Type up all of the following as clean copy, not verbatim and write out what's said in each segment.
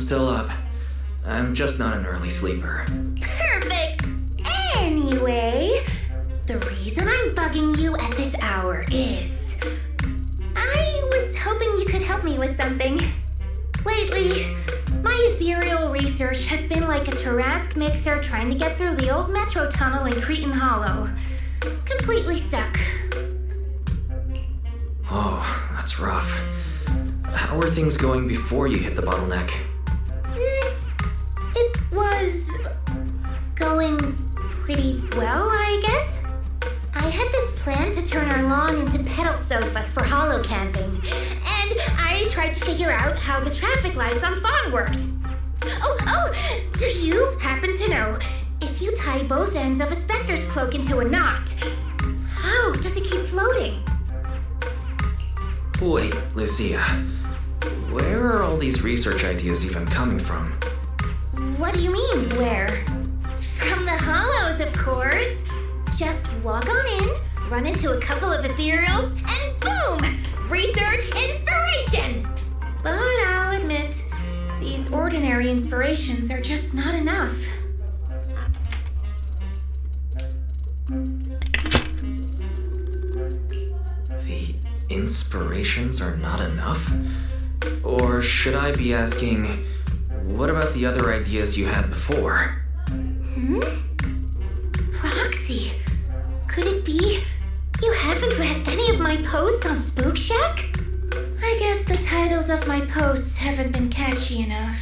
still up. I'm just not an early sleeper. Perfect! Anyway, the reason I'm bugging you at this hour is... I was hoping you could help me with something. Lately, my ethereal research has been like a Tarrasque mixer trying to get through the old metro tunnel in Cretan Hollow. Completely stuck. Oh, that's rough. How are things going before you hit the bottleneck? It was... going pretty well, I guess. I had this plan to turn our lawn into pedal sofas for hollow camping, and I tried to figure out how the traffic lights on Fawn worked. Oh, do you happen to know if you tie both ends of a Spectre's cloak into a knot, how does it keep floating? Wait, Lucia. Where are all these research ideas even coming from? What do you mean, where? From the hollows, of course. Just walk on in, run into a couple of ethereals, and boom! Research inspiration! But I'll admit, these ordinary inspirations are just not enough. The inspirations are not enough? Or should I be asking, what about the other ideas you had before? Proxy, could it be you haven't read any of my posts on Spook Shack? I guess the titles of my posts haven't been catchy enough.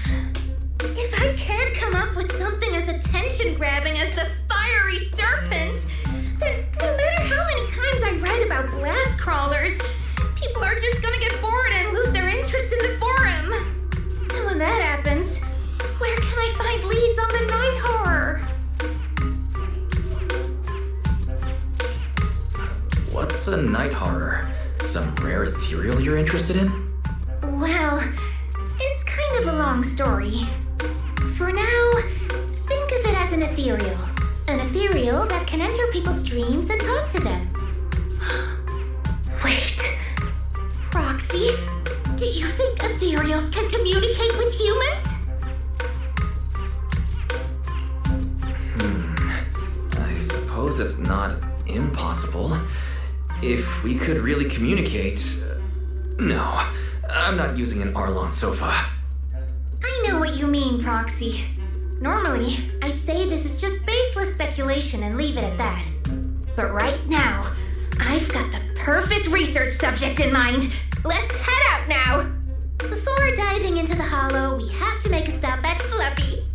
If I can't come up with something as attention-grabbing as the fiery serpent, then no matter how many times I write about blast crawlers, people are just gonna get bored and lose their interest in the forum. And when that happens, where can I find leads on the night horror? What's a night horror? Some rare ethereal you're interested in? Well, it's kind of a long story. For now, think of it as an ethereal. An ethereal that can enter people's dreams and talk to them. Wait, Roxy, do you think ethereals can communicate with humans? I suppose it's not impossible. If we could really communicate... No, I'm not using an Arlon sofa. I know what you mean, Proxy. Normally, I'd say this is just baseless speculation and leave it at that. But right now, I've got the perfect research subject in mind. Let's head out now! Before diving into the hollow, we have to make a stop at Fluffy.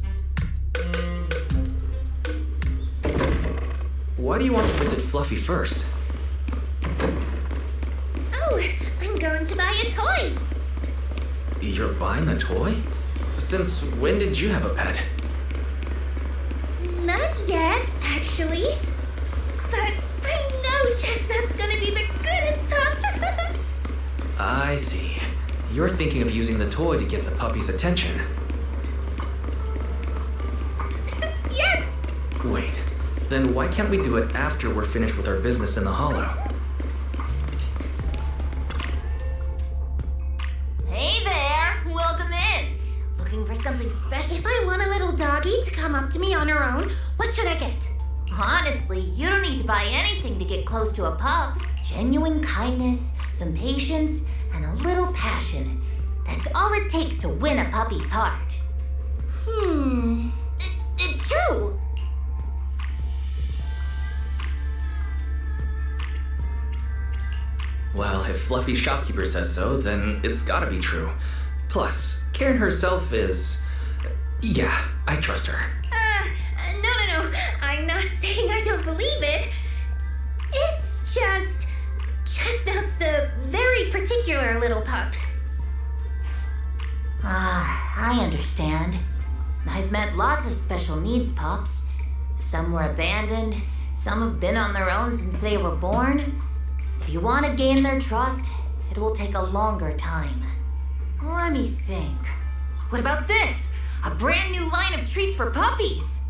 Why do you want to visit Fluffy first? Oh, I'm going to buy a toy. You're buying a toy? Since when did you have a pet? Not yet, actually. But I know Chestnut's gonna be the goodest pup. I see. You're thinking of using the toy to get the puppy's attention. Yes! Wait, then why can't we do it after we're finished with our business in the hollow? Hey there! Welcome in! Looking for something special? If I want a little doggy to come up to me on her own, what should I get? Honestly, you don't need to buy anything to get close to a pup. Genuine kindness, some patience, and a little passion. That's all it takes to win a puppy's heart. It's true! Well, if Fluffy's shopkeeper says so, then it's gotta be true. Plus, Karen herself is... Yeah, I trust her. No. I'm not saying I don't believe it. It's just... Chestnut's a very particular little pup. I understand. I've met lots of special needs pups. Some were abandoned, some have been on their own since they were born. If you want to gain their trust, it will take a longer time. Let me think. What about this? A brand new line of treats for puppies.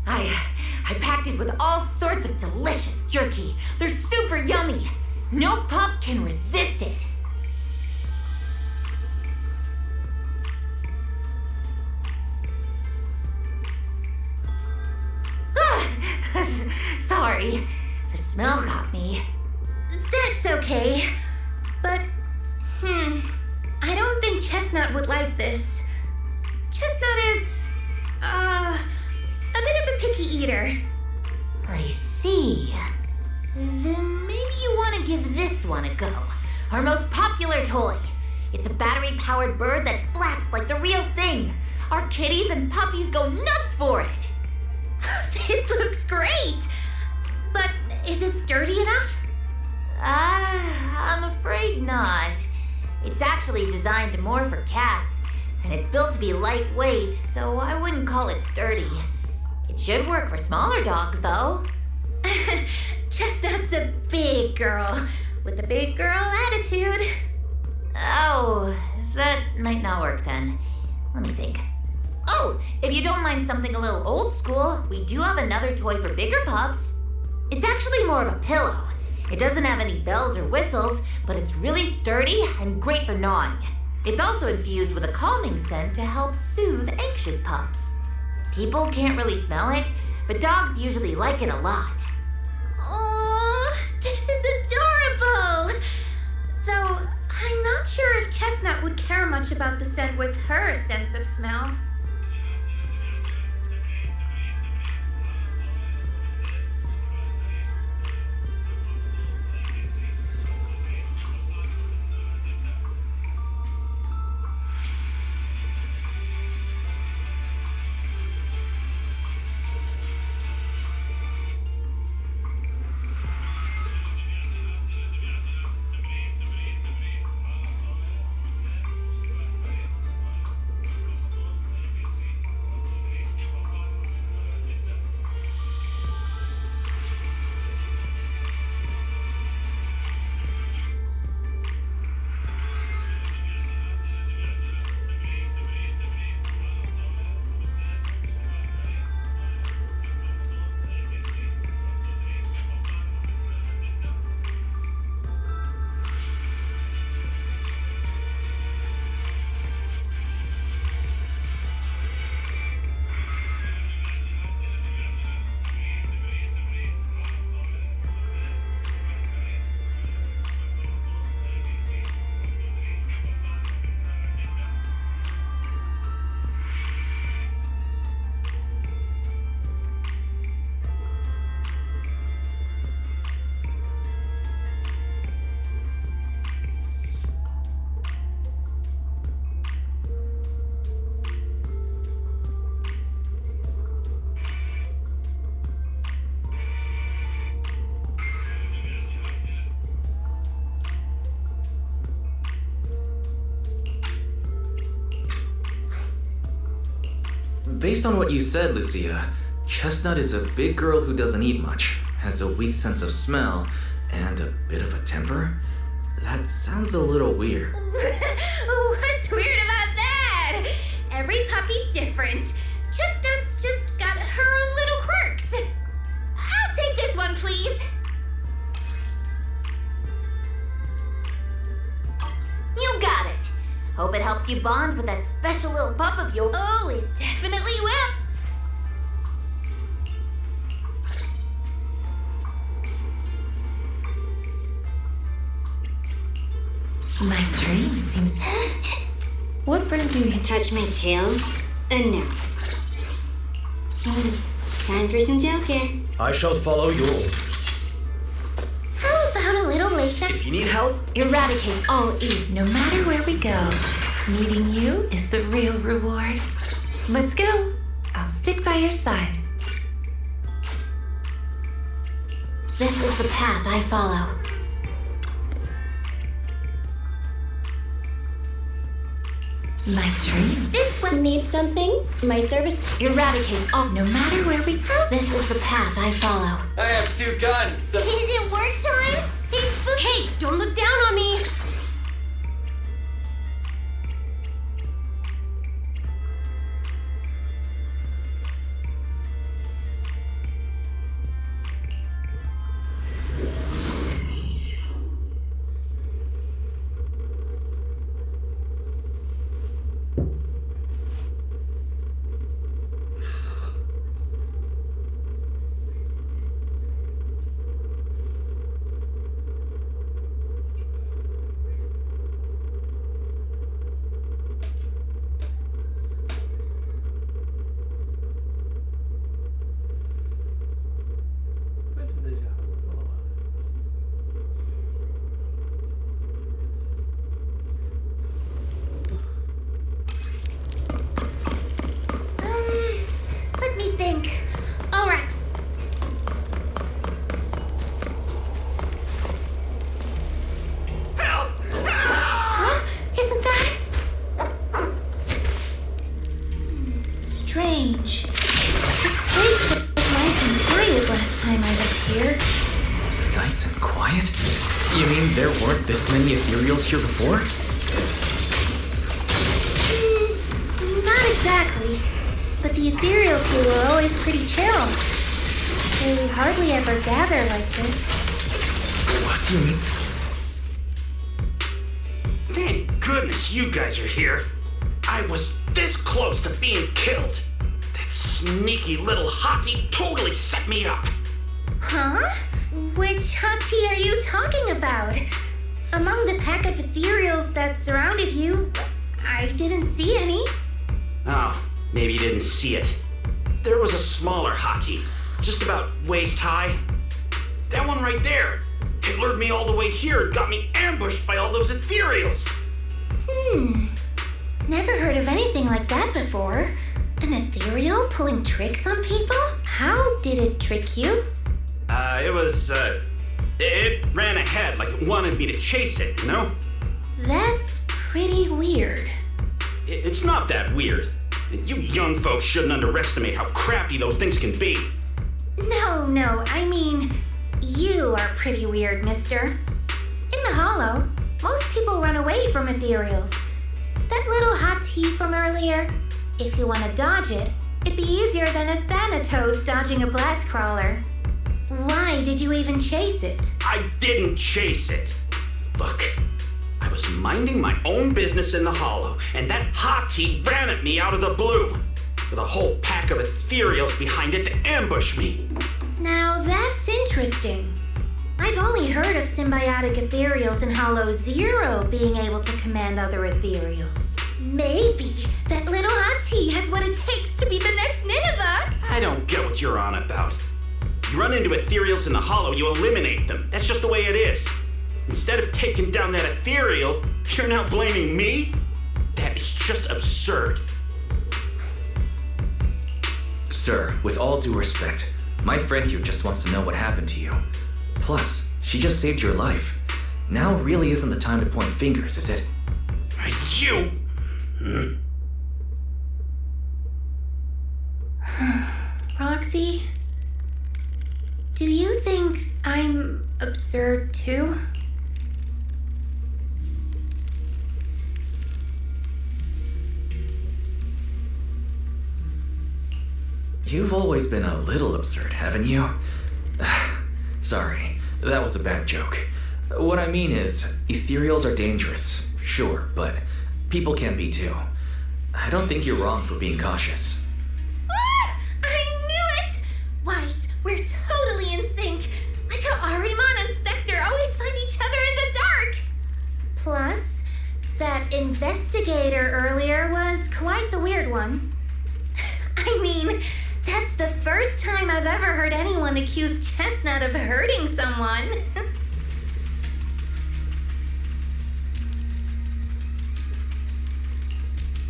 I packed it with all sorts of delicious jerky. They're super yummy. No pup can resist it. Sorry, the smell got me. That's okay. But, I don't think Chestnut would like this. Chestnut is, a bit of a picky eater. I see. Then maybe you want to give this one a go. Our most popular toy. It's a battery-powered bird that flaps like the real thing. Our kitties and puppies go nuts for it. This looks great. But is it sturdy enough? I'm afraid not. It's actually designed more for cats, and it's built to be lightweight, so I wouldn't call it sturdy. It should work for smaller dogs, though. Chestnut's a big girl with a big girl attitude. Oh, that might not work then. Let me think. Oh, if you don't mind something a little old school, we do have another toy for bigger pups. It's actually more of a pillow. It doesn't have any bells or whistles, but it's really sturdy and great for gnawing. It's also infused with a calming scent to help soothe anxious pups. People can't really smell it, but dogs usually like it a lot. Aww, this is adorable! Though, I'm not sure if Chestnut would care much about the scent with her sense of smell. Based on what you said, Lucia, Chestnut is a big girl who doesn't eat much, has a weak sense of smell, and a bit of a temper. That sounds a little weird. What's weird about that? Every puppy's different. Chestnut's just got her own little quirks. I'll take this one, please. You got it. Hope it helps you bond with that special little pup of yours. Oh, it definitely will. My dream seems... What brings you here? Touch my tail, and now. Time for some tail care. I shall follow your orders. How about a little later? If you need help, Eradicate all evil. No matter where we go, meeting you is the real reward. Let's go. I'll stick by your side. This is the path I follow. My dream. This one Need something? My service. Eradicate all. No matter where we go. This is the path I follow. I have 2 guns. Is it work time? Hey, don't look down on me. Nice and quiet? You mean there weren't this many ethereals here before? Not exactly. But the ethereals here were always pretty chill. They hardly ever gather like this. What do you mean? Thank goodness you guys are here. I was this close to being killed. That sneaky little hottie totally set me up. Huh? Which hottie are you talking about? Among the pack of ethereals that surrounded you, I didn't see any. Oh, maybe you didn't see it. There was a smaller hottie, just about waist high. That one right there. It lured me all the way here and got me ambushed by all those ethereals. Never heard of anything like that before. An ethereal pulling tricks on people? How did it trick you? It ran ahead like it wanted me to chase it, you know? That's pretty weird. It's not that weird. You young folks shouldn't underestimate how crafty those things can be. No, I mean, you are pretty weird, mister. In the Hollow, most people run away from ethereals. That little hottie from earlier, if you want to dodge it, it'd be easier than a Thanatos dodging a blast crawler. Why did you even chase it? I didn't chase it. Look, I was minding my own business in the Hollow, and that hottie ran at me out of the blue, with a whole pack of ethereals behind it to ambush me. Now that's interesting. I've only heard of symbiotic ethereals in Hollow Zero being able to command other ethereals. Maybe that little hottie has what it takes to be the next Nineveh. I don't get what you're on about. You run into ethereals in the Hollow, you eliminate them. That's just the way it is. Instead of taking down that ethereal, you're now blaming me? That is just absurd. Sir, with all due respect, my friend here just wants to know what happened to you. Plus, she just saved your life. Now really isn't the time to point fingers, is it? You! Roxy, do you think I'm absurd too? You've always been a little absurd, haven't you? Sorry, that was a bad joke. What I mean is, ethereals are dangerous, sure, but people can be too. I don't think you're wrong for being cautious. Ah! I knew it! Wise, we're totally in sync. Like how Ahriman and Spectre always find each other in the dark. Plus, that investigator earlier was quite the weird one. I mean, that's the first time I've ever heard anyone accuse Chestnut of hurting someone.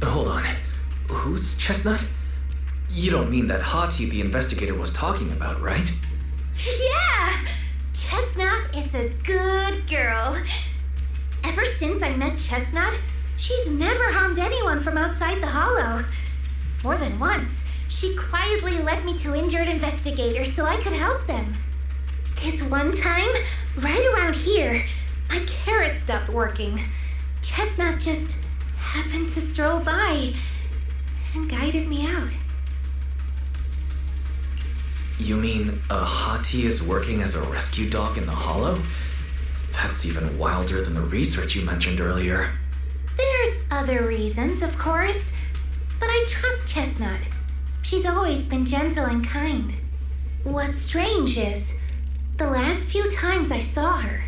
Hold on. Who's Chestnut? You don't mean that hottie the investigator was talking about, right? Yeah! Chestnut is a good girl. Ever since I met Chestnut, she's never harmed anyone from outside the Hollow. More than once, she quietly led me to injured investigators so I could help them. This one time, right around here, my carrot stopped working. Chestnut just happened to stroll by and guided me out. You mean a hottie is working as a rescue dog in the Hollow? That's even wilder than the research you mentioned earlier. There's other reasons, of course, but I trust Chestnut. She's always been gentle and kind. What's strange is, the last few times I saw her,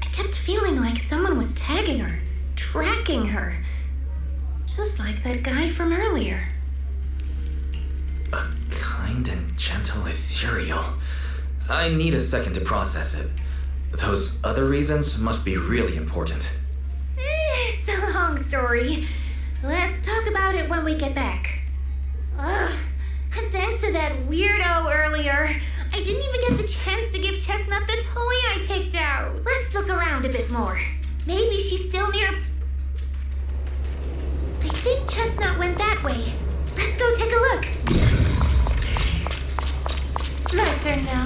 I kept feeling like someone was tagging her, tracking her. Just like that guy from earlier. A kind and gentle ethereal. I need a second to process it. Those other reasons must be really important. It's a long story. Let's talk about it when we get back. Ugh, and thanks to that weirdo earlier, I didn't even get the chance to give Chestnut the toy I picked out. Let's look around a bit more. Maybe she's still near... I think Chestnut went that way. Let's go take a look. My turn now.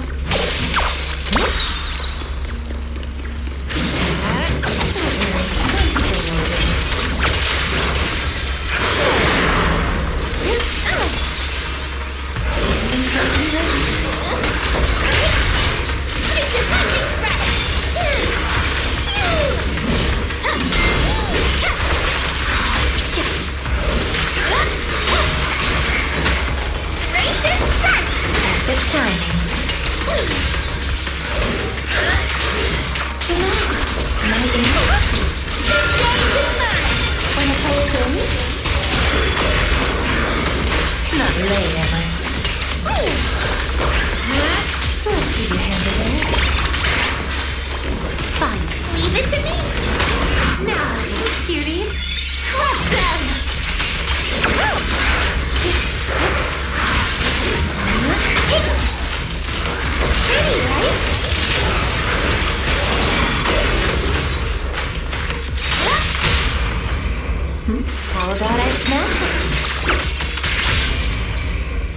timing. My aim. Wanna play a game? Not late, am I? We'll see you handle it. Fine. Leave it to me. Now, cuties, crush them! Pretty, right? How about I smash it?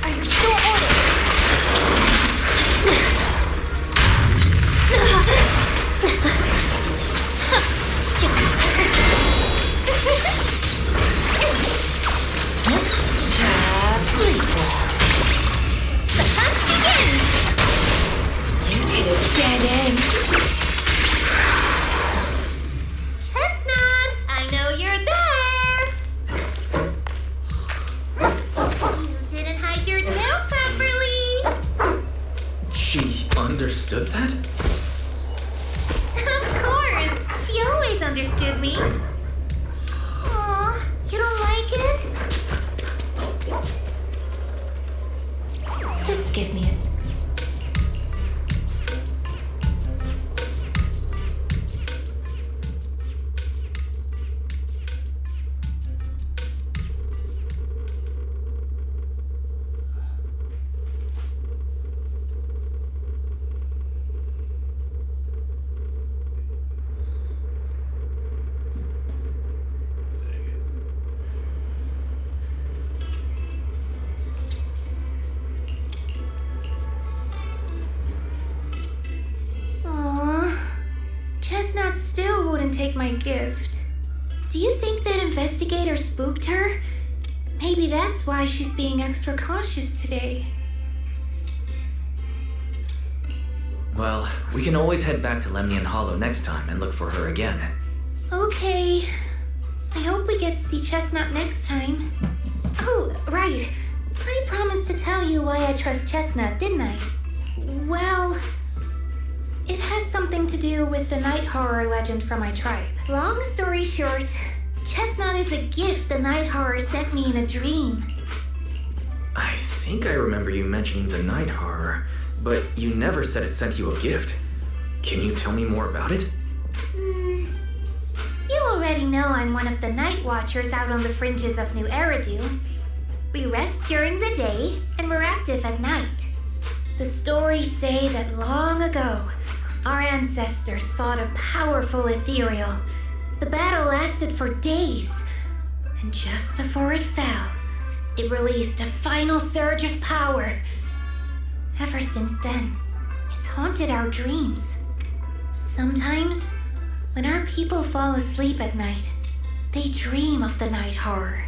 Are you still ordered? The hunt begins! You hit a dead end. Chestnut, I know you're there! You didn't hide your tail properly! She understood that? Of course! She always understood me! Aw, you don't like it? Just give me it. Aw, Chestnut still wouldn't take my gift. Do you think that investigator spooked her? Maybe that's why she's being extra cautious today. Well, we can always head back to Lemnian Hollow next time and look for her again. Okay. I hope we get to see Chestnut next time. Oh, right. I promised to tell you why I trust Chestnut, didn't I? Well, it has something to do with the night horror legend from my tribe. Long story short, Chestnut is a gift the night horror sent me in a dream. I think I remember you mentioning the night horror, but you never said it sent you a gift. Can you tell me more about it? You already know I'm one of the night watchers out on the fringes of New Eridu. We rest during the day and we're active at night. The stories say that long ago, our ancestors fought a powerful ethereal. The battle lasted for days, and just before it fell, it released a final surge of power. Ever since then, it's haunted our dreams. Sometimes, when our people fall asleep at night, they dream of the night horror.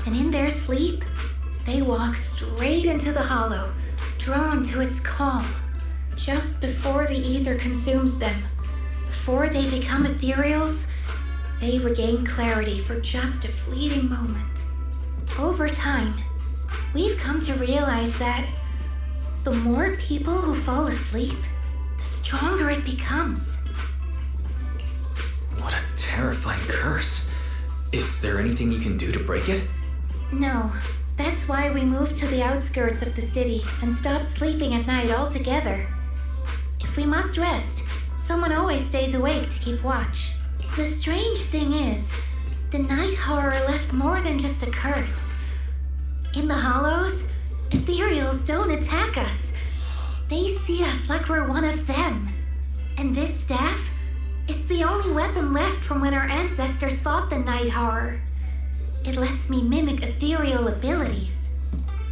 And in their sleep, they walk straight into the hollow, drawn to its call. Just before the ether consumes them, before they become ethereals, they regain clarity for just a fleeting moment. Over time, we've come to realize that the more people who fall asleep, the stronger it becomes. What a terrifying curse. Is there anything you can do to break it? No, that's why we moved to the outskirts of the city and stopped sleeping at night altogether. If we must rest, someone always stays awake to keep watch. The strange thing is, the night horror left more than just a curse. In the hollows, ethereals don't attack us. They see us like we're one of them. And this staff, it's the only weapon left from when our ancestors fought the night horror. It lets me mimic ethereal abilities.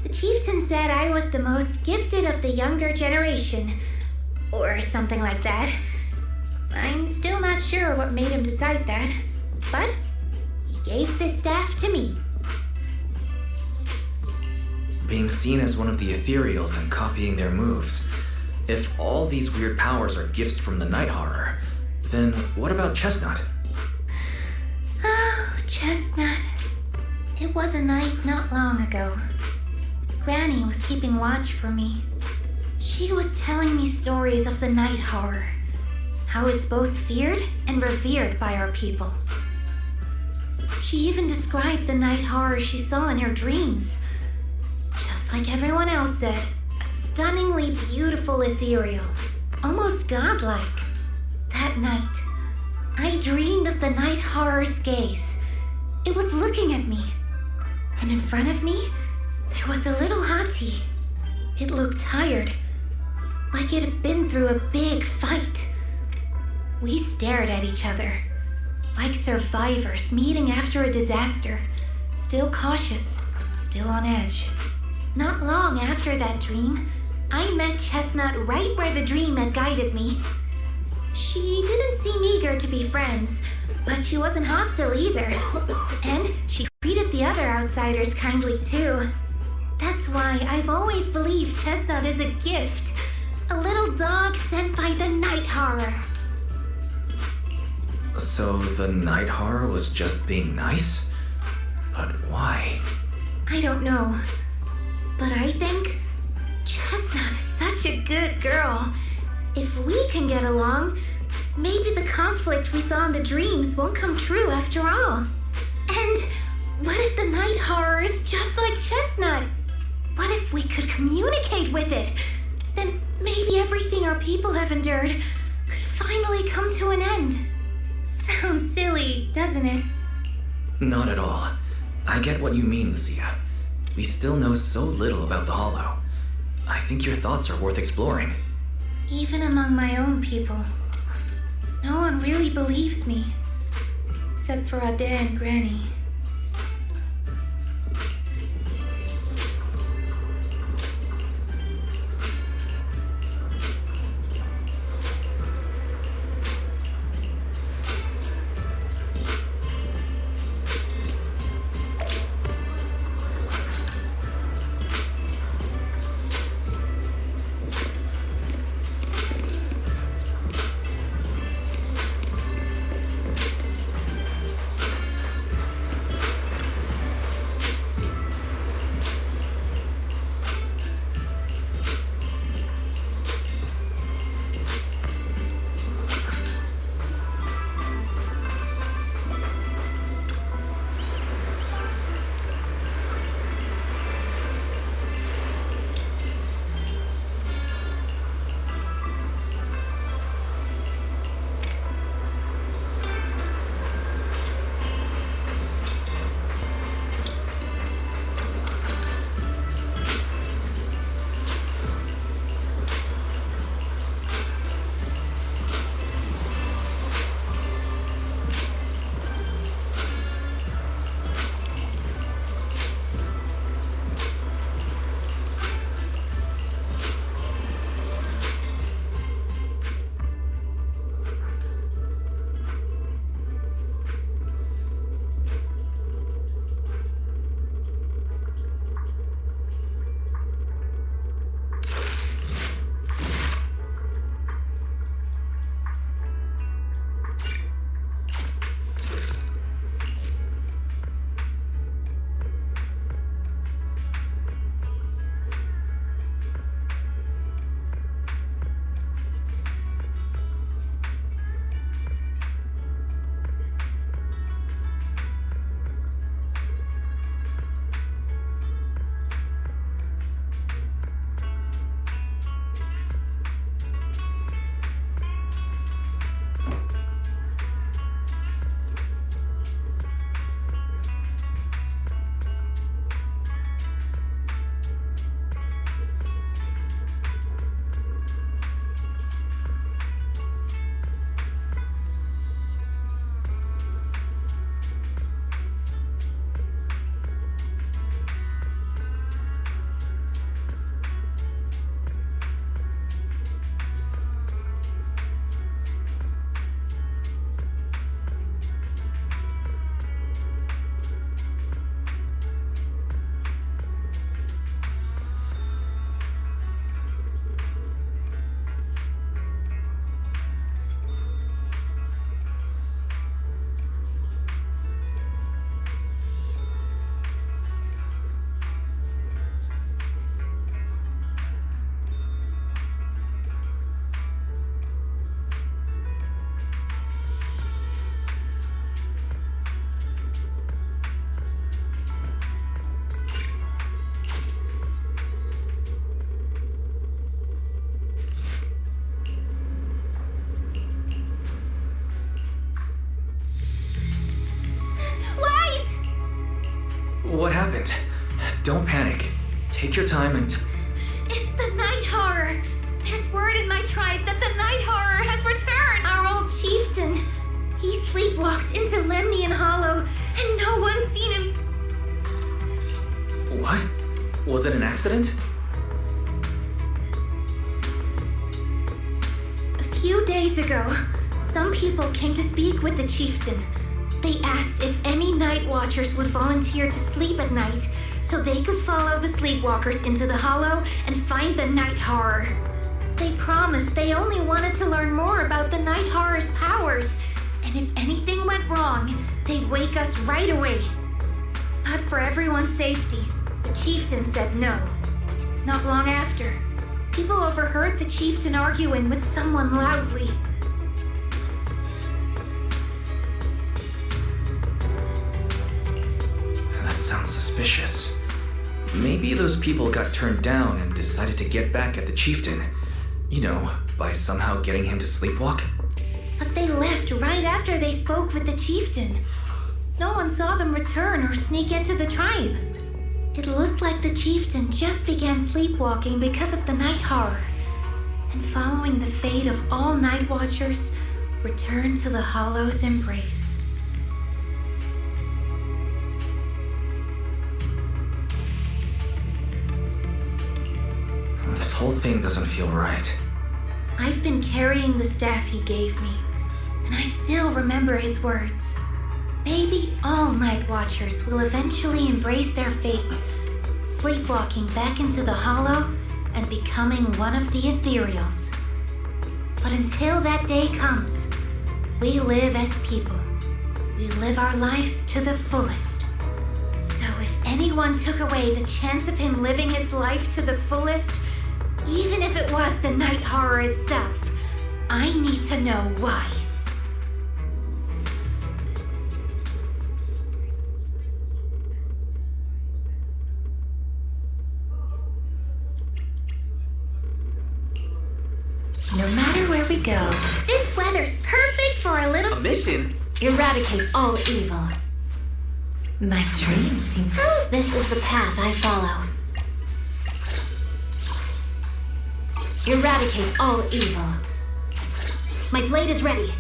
The chieftain said I was the most gifted of the younger generation, or something like that. I'm still not sure what made him decide that, but he gave this staff to me. Being seen as one of the ethereals and copying their moves. If all these weird powers are gifts from the night horror, then what about Chestnut? Oh, Chestnut. It was a night not long ago. Granny was keeping watch for me. She was telling me stories of the night horror, how it's both feared and revered by our people. She even described the night horror she saw in her dreams. Just like everyone else said, a stunningly beautiful ethereal, almost godlike. That night, I dreamed of the night horror's gaze. It was looking at me, and in front of me, there was a little hottie. It looked tired, like it had been through a big fight. We stared at each other, like survivors meeting after a disaster, still cautious, still on edge. Not long after that dream, I met Chestnut right where the dream had guided me. She didn't seem eager to be friends, but she wasn't hostile either. And she treated the other outsiders kindly too. That's why I've always believed Chestnut is a gift. A little dog sent by the night horror. So the night horror was just being nice? But why? I don't know. But I think Chestnut is such a good girl. If we can get along, maybe the conflict we saw in the dreams won't come true after all. And what if the night horror is just like Chestnut? What if we could communicate with it? Then maybe everything our people have endured could finally come to an end. Sounds silly, doesn't it? Not at all. I get what you mean, Lucia. We still know so little about the Hollow. I think your thoughts are worth exploring. Even among my own people, no one really believes me, except for Ade and Granny. happened? Don't panic. Take your time and... It's the night horror. There's word in my tribe that the night horror has returned. Our old chieftain. He sleepwalked into Lemnian Hollow, and no one's seen him. What? Was it an accident? A few days ago, some people came to speak with the chieftain. They asked if any night watchers would volunteer to sleep at night so they could follow the sleepwalkers into the hollow and find the night horror. They promised they only wanted to learn more about the night horror's powers, and if anything went wrong, they'd wake us right away. But for everyone's safety, the chieftain said no. Not long after, people overheard the chieftain arguing with someone loudly. That sounds suspicious. Maybe those people got turned down and decided to get back at the chieftain. You know, by somehow getting him to sleepwalk. But they left right after they spoke with the chieftain. No one saw them return or sneak into the tribe. It looked like the chieftain just began sleepwalking because of the night horror, and following the fate of all night watchers, returned to the hollow's embrace. This whole thing doesn't feel right. I've been carrying the staff he gave me, and I still remember his words. Maybe all night watchers will eventually embrace their fate, sleepwalking back into the hollow and becoming one of the ethereals. But until that day comes, we live as people. We live our lives to the fullest. So if anyone took away the chance of him living his life to the fullest, even if it was the night horror itself, I need to know why. No matter where we go, This weather's perfect for a little... A mission? Eradicate all evil. my dreams seem... This is the path I follow. Eradicate all evil. My blade is ready.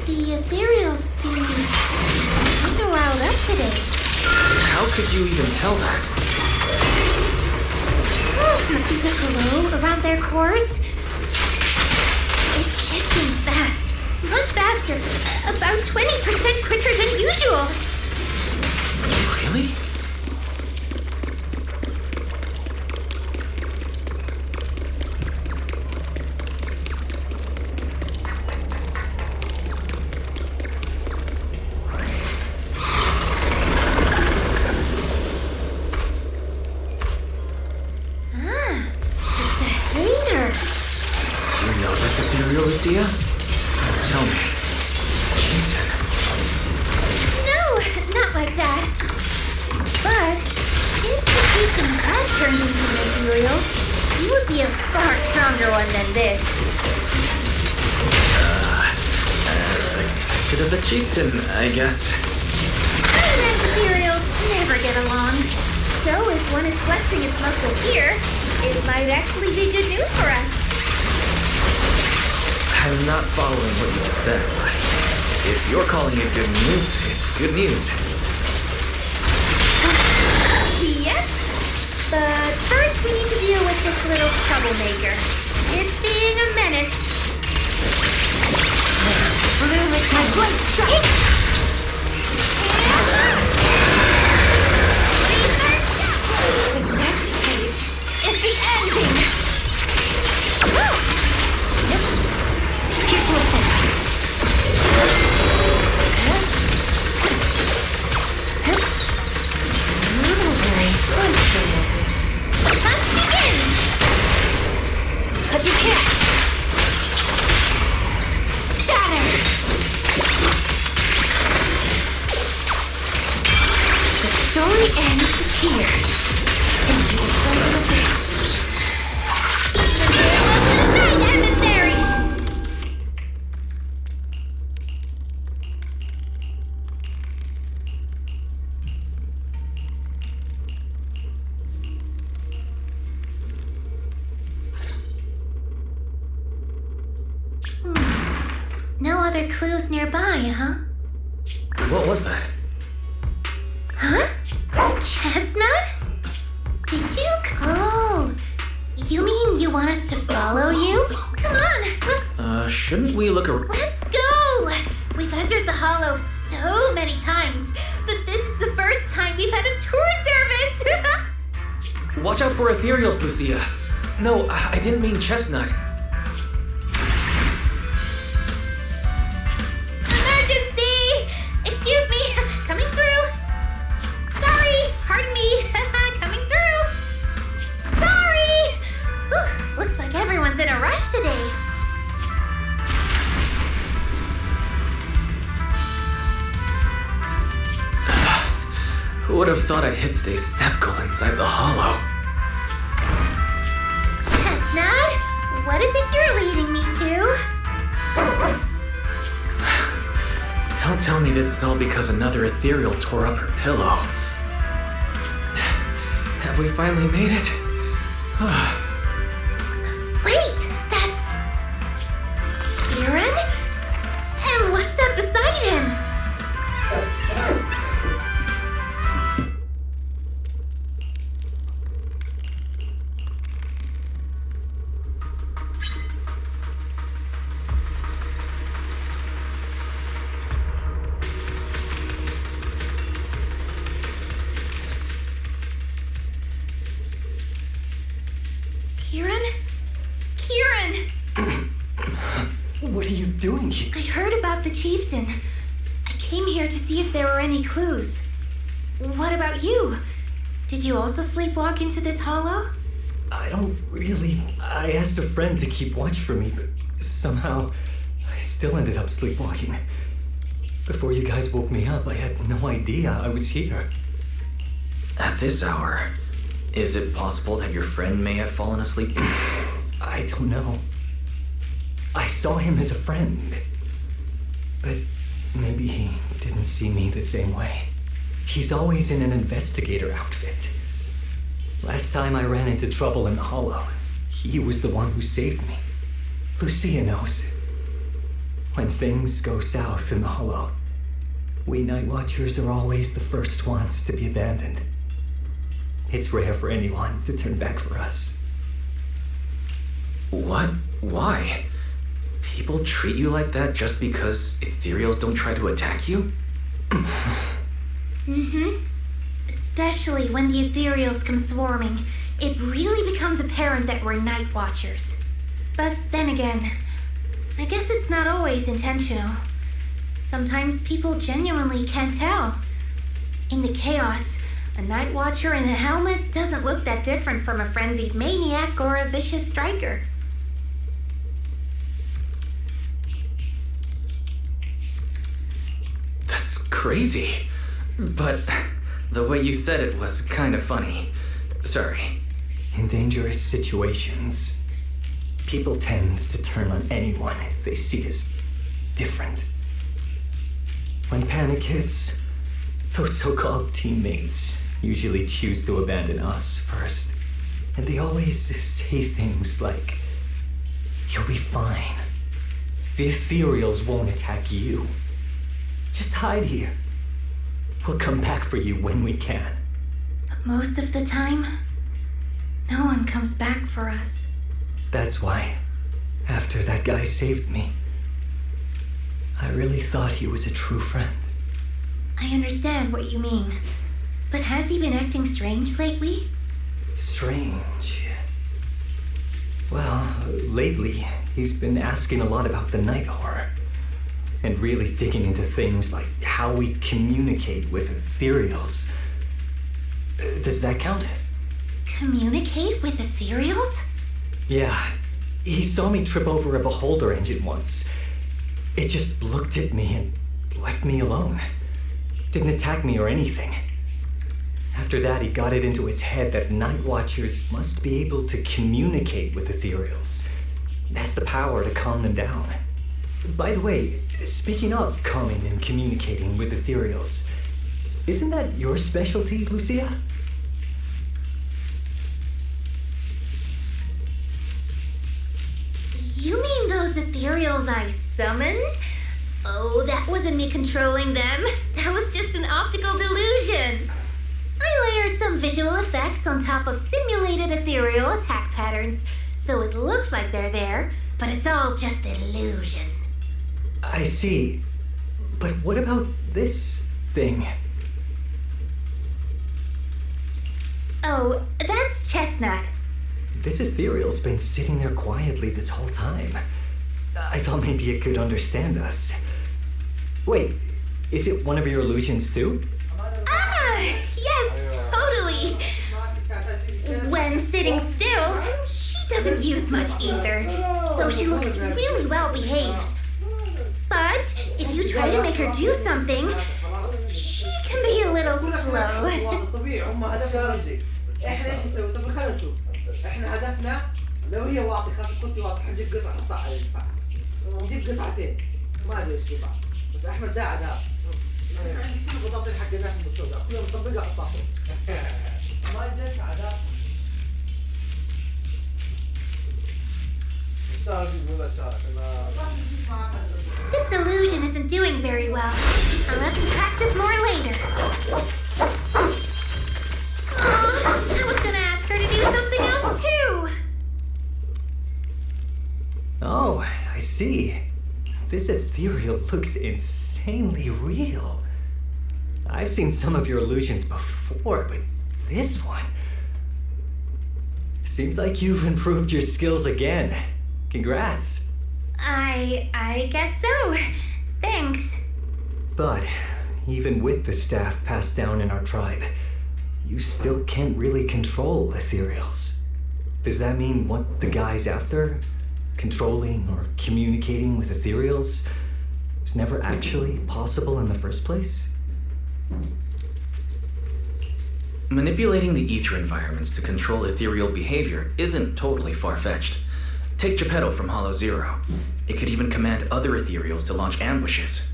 The ethereals seem kind of riled up today. How could you even tell that? See the glow around their cores? It's shifting fast. Much faster. About 20% quicker than usual. Really? It's a hater. You know this ethereal, Lucia? Tell me. Chieftain. No, not like that. But If the chieftain had turned into an ethereal, he would be a far stronger one than this. As expected of the chieftain, I guess. And ethereals never get along. So if one is flexing its muscle here, it might actually be good news for us. I'm not following what you just said, but if you're calling it good news, it's good news. Yep. But first we need to deal with this little troublemaker. It's being a menace. Blue with my blood strike. The next page is the ending. Here to assist. Let's begin. But you can't. Shatter. The story ends here. Into the poison of this. Good night, emissary. No other clues nearby, huh? What was that? Huh? Chestnut? Did you? Oh, you mean you want us to follow you? Come on, Shouldn't we look around? let's go! We've entered the Hollow so many times, but this is the first time we've had a tour service! Watch out for ethereals, Lucia. No, I didn't mean chestnut. Emergency! Excuse me, coming through. Sorry, pardon me, coming through. Sorry! Whew, looks like everyone's in a rush today. Who would have thought I'd hit today's step goal inside the hollow? Chestnut, what is it you're leading me to? Don't tell me this is all because another ethereal tore up her pillow. Have we finally made it? Wait, that's... Kieran? And what's that beside him? Kieran? Kieran! What are you doing here? I heard about the chieftain. I came here to see if there were any clues. What about you? Did you also sleepwalk into this hollow? I don't really. I asked a friend to keep watch for me, but somehow I still ended up sleepwalking. Before you guys woke me up, I had no idea I was here. At this hour, is it possible that your friend may have fallen asleep? I don't know. I saw him as a friend. But maybe he didn't see me the same way. He's always in an investigator outfit. Last time I ran into trouble in the hollow, he was the one who saved me. Lucia knows. When things go south in the hollow, we Night Watchers are always the first ones to be abandoned. It's rare for anyone to turn back for us. What? Why? People treat you like that just because ethereals don't try to attack you? Especially when the ethereals come swarming, it really becomes apparent that we're Night Watchers. But then again, I guess it's not always intentional. Sometimes people genuinely can't tell. In the chaos, a Night Watcher in a helmet doesn't look that different from a frenzied maniac or a vicious striker. That's crazy. But The way you said it was kind of funny. Sorry. In dangerous situations, people tend to turn on anyone they see as different. When panic hits, those so-called teammates usually choose to abandon us first. And they always say things like, "You'll be fine. The ethereals won't attack you. Just hide here. We'll come back for you when we can." But most of the time, no one comes back for us. That's why, after that guy saved me, I really thought he was a true friend. I understand what you mean. But has he been acting strange lately? Strange. Well, lately, he's been asking a lot about the night horror. And really digging into things like how we communicate with ethereals. Does that count? Communicate with ethereals? Yeah. He saw me trip over a beholder engine once. It just looked at me and left me alone. Didn't attack me or anything. After that, he got it into his head that Night Watchers must be able to communicate with ethereals. It has the power to calm them down. By the way, speaking of calming and communicating with ethereals, isn't that your specialty, Lucia? You mean those ethereals I summoned? Oh, that wasn't me controlling them. That was just an optical delusion. I layered some visual effects on top of simulated ethereal attack patterns, so it looks like they're there, but it's all just illusion. I see. But what about this thing? Oh, that's Chestnut. This ethereal's been sitting there quietly this whole time. I thought maybe it could understand us. Wait, is it one of your illusions too? Ah, yes, totally. When sitting still, she doesn't use much ether, so she looks really well behaved. But if you try to make her do something, she can be a little slow. احنا ايش نسوي؟ طب خلينا نشوف. احنا هدفنا لو هي واطي خلاص الكرسي واضح نجيب قطعه نحطها على الينفع. نجيب قطعتين. ما ادري ايش قطع. بس احمد دا عاد. عندي كل البطاطين حق الناس المستودع كلها مطبقه احطها. ما ادري عاد. This illusion isn't doing very well. I'll have to practice more later. I was gonna ask her to do something else too. Oh, I see. This ethereal looks insanely real. I've seen some of your illusions before, but this one... Seems like you've improved your skills again. Congrats. I guess so. Thanks. But even with the staff passed down in our tribe, you still can't really control ethereals. Does that mean what the guy's after, controlling or communicating with ethereals, was never actually possible in the first place? Manipulating the ether environments to control ethereal behavior isn't totally far-fetched. Take Geppetto from Hollow Zero. It could even command other ethereals to launch ambushes.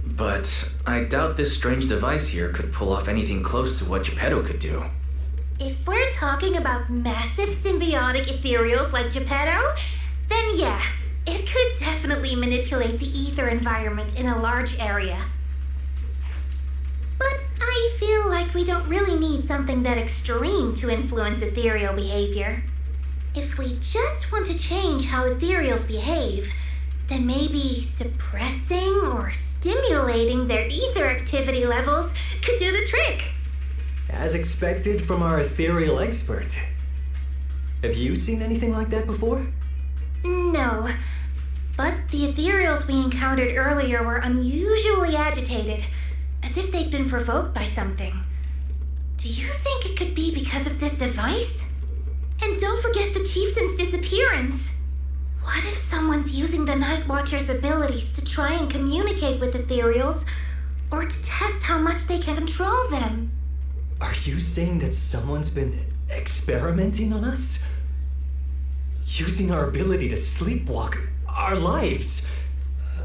But I doubt this strange device here could pull off anything close to what Geppetto could do. If we're talking about massive symbiotic ethereals like Geppetto, then yeah, it could definitely manipulate the ether environment in a large area. But I feel like we don't really need something that extreme to influence ethereal behavior. If we just want to change how ethereals behave, then maybe suppressing or stimulating their ether activity levels could do the trick. As expected from our ethereal expert. Have you seen anything like that before? No, but the ethereals we encountered earlier were unusually agitated, as if they'd been provoked by something. Do you think it could be because of this device? And don't forget the chieftain's disappearance. What if someone's using the Night Watcher's abilities to try and communicate with ethereals, or to test how much they can control them? Are you saying that someone's been experimenting on us? Using our ability to sleepwalk our lives?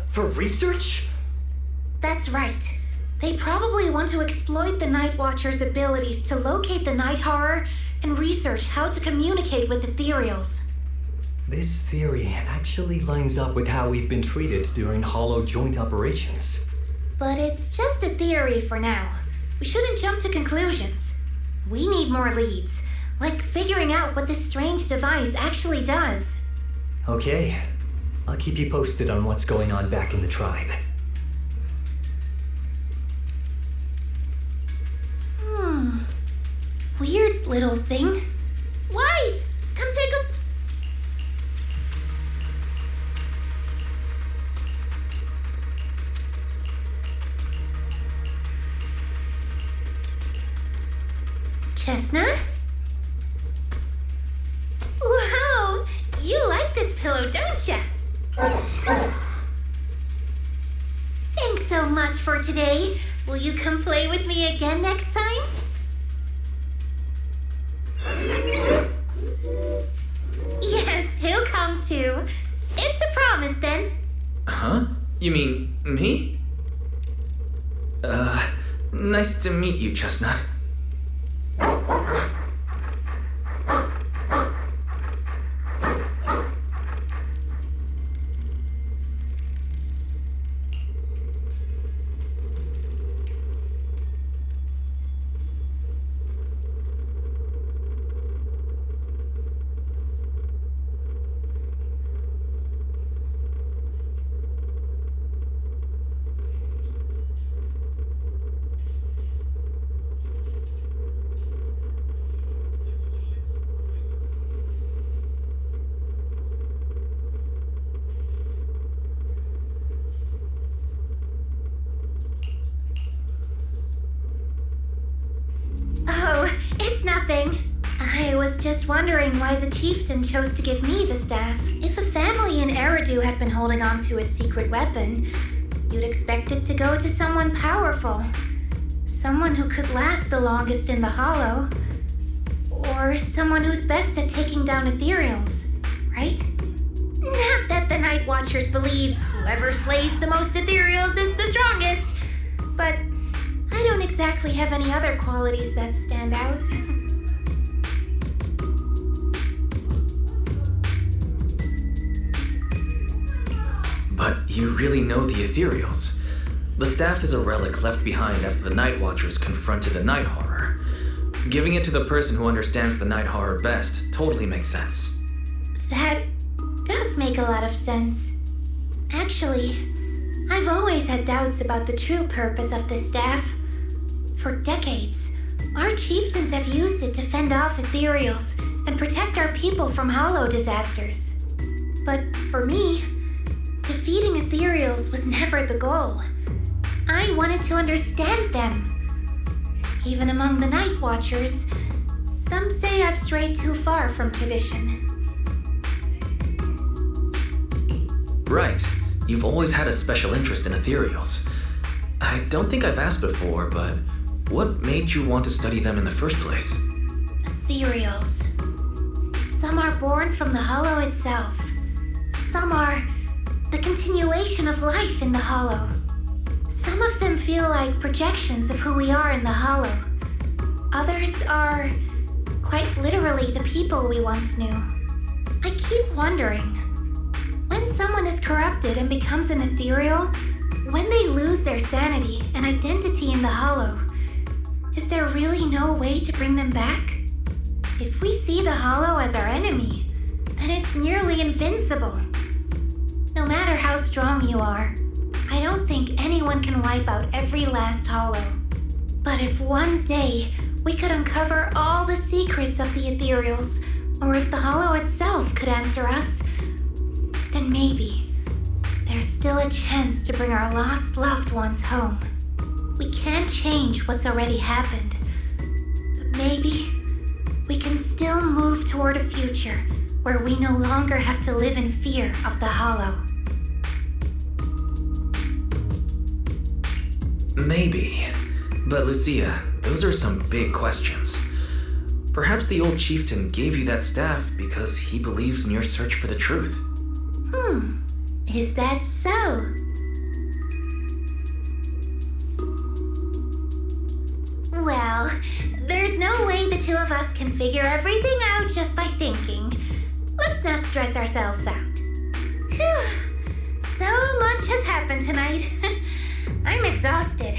For research? That's right. They probably want to exploit the Night Watcher's abilities to locate the night horror and research how to communicate with ethereals. This theory actually lines up with how we've been treated during Hollow joint operations. But it's just a theory for now. We shouldn't jump to conclusions. We need more leads, like figuring out what this strange device actually does. Okay, I'll keep you posted on what's going on back in the tribe. Weird little thing. Wise! Come take a... Chestnut? Wow! You like this pillow, don't ya? Thanks so much for today. Will you come play with me again next time? Yes, he'll come too. It's a promise then. Huh? You mean me? Nice to meet you, Chestnut. Oh, it's nothing. I was just wondering why the chieftain chose to give me the staff. If a family in Eridu had been holding on to a secret weapon, you'd expect it to go to someone powerful. Someone who could last the longest in the Hollow. Or someone who's best at taking down ethereals, right? Not that the Night Watchers believe whoever slays the most ethereals is the strongest, but I don't exactly have any other qualities that stand out. But you really know the ethereals. The staff is a relic left behind after the Night Watchers confronted the night horror. Giving it to the person who understands the night horror best totally makes sense. That does make a lot of sense. Actually, I've always had doubts about the true purpose of this staff. For decades, our chieftains have used it to fend off ethereals and protect our people from hollow disasters. But for me, defeating ethereals was never the goal. I wanted to understand them. Even among the Night Watchers, some say I've strayed too far from tradition. Right. You've always had a special interest in ethereals. I don't think I've asked before, but what made you want to study them in the first place? Ethereals. Some are born from the Hollow itself. Some are the continuation of life in the Hollow. Some of them feel like projections of who we are in the Hollow. Others are quite literally the people we once knew. I keep wondering, when someone is corrupted and becomes an ethereal, when they lose their sanity and identity in the Hollow, is there really no way to bring them back? If we see the Hollow as our enemy, then it's nearly invincible. No matter how strong you are, I don't think anyone can wipe out every last Hollow. But if one day we could uncover all the secrets of the ethereals, or if the Hollow itself could answer us, then maybe there's still a chance to bring our lost loved ones home. We can't change what's already happened, but maybe we can still move toward a future where we no longer have to live in fear of the Hollow. Maybe. But Lucia, Those are some big questions. Perhaps the old chieftain gave you that staff because he believes in your search for the truth. Is that so? Well, there's no way the two of us can figure everything out just by thinking. Let's not stress ourselves out. Phew. So much has happened tonight. I'm exhausted.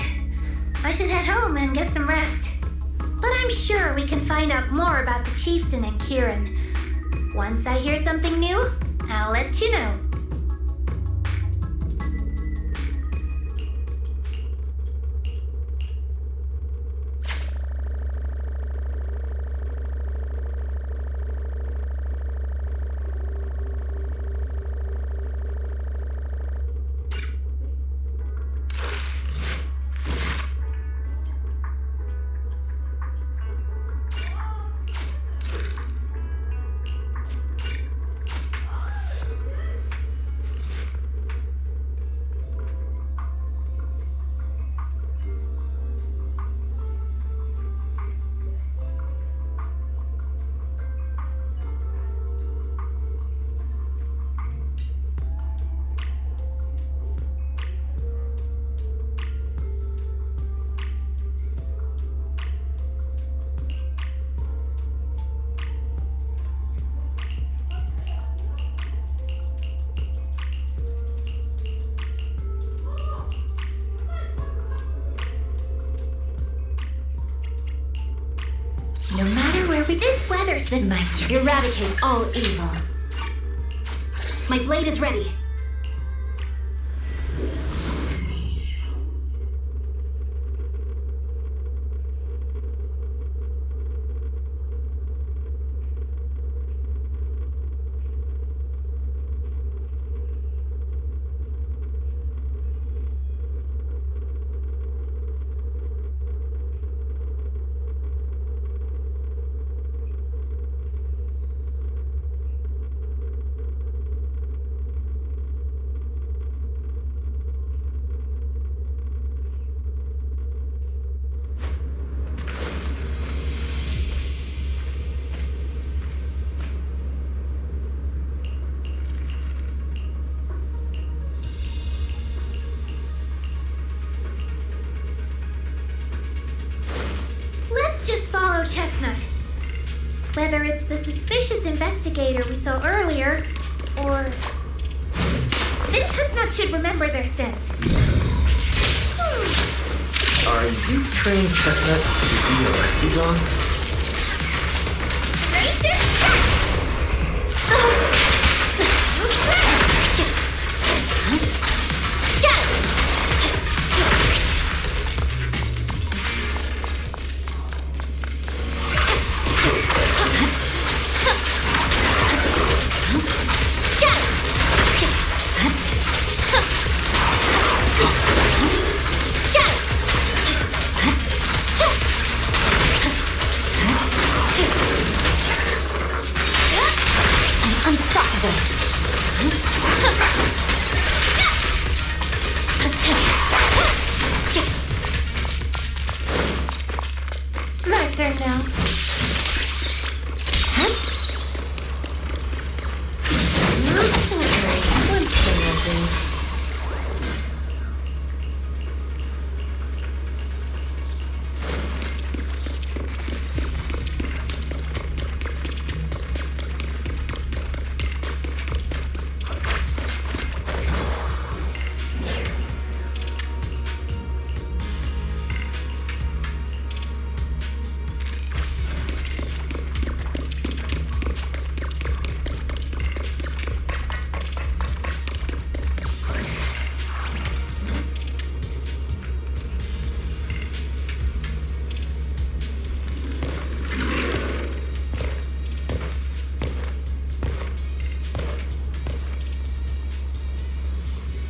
I should head home and get some rest. But I'm sure we can find out more about the chieftain and Kieran. Once I hear something new, I'll let you know. No matter where we This weather's been my Eradicate all evil. My blade is ready. Let's just follow Chestnut. Whether it's the suspicious investigator we saw earlier, or... Then Chestnut should remember their scent. Are you trained Chestnut to be a rescue dog? My turn now. Don't worry, one thing will do.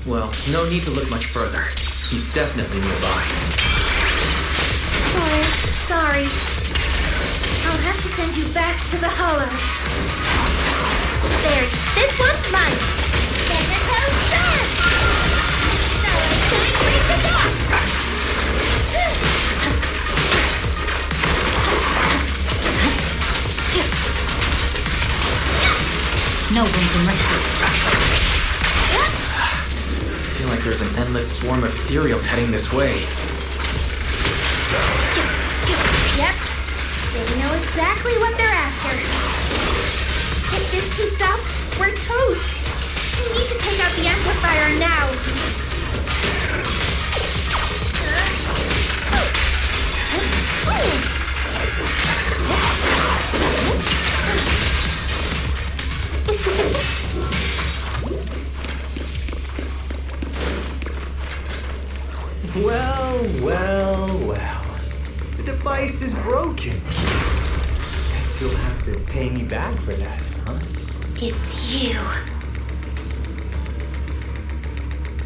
Well, no need to look much further. He's definitely nearby. Sorry. I'll have to send you back to the hollow. There, this one's mine. This is how it's done. Now I can't wait to die. no room for mercy. I feel like there's an endless swarm of ethereals heading this way. Yep. They know exactly what they're after. If this keeps up, we're toast. We need to take out the amplifier now. Well. The device is broken. Guess you'll have to pay me back for that, huh? It's you.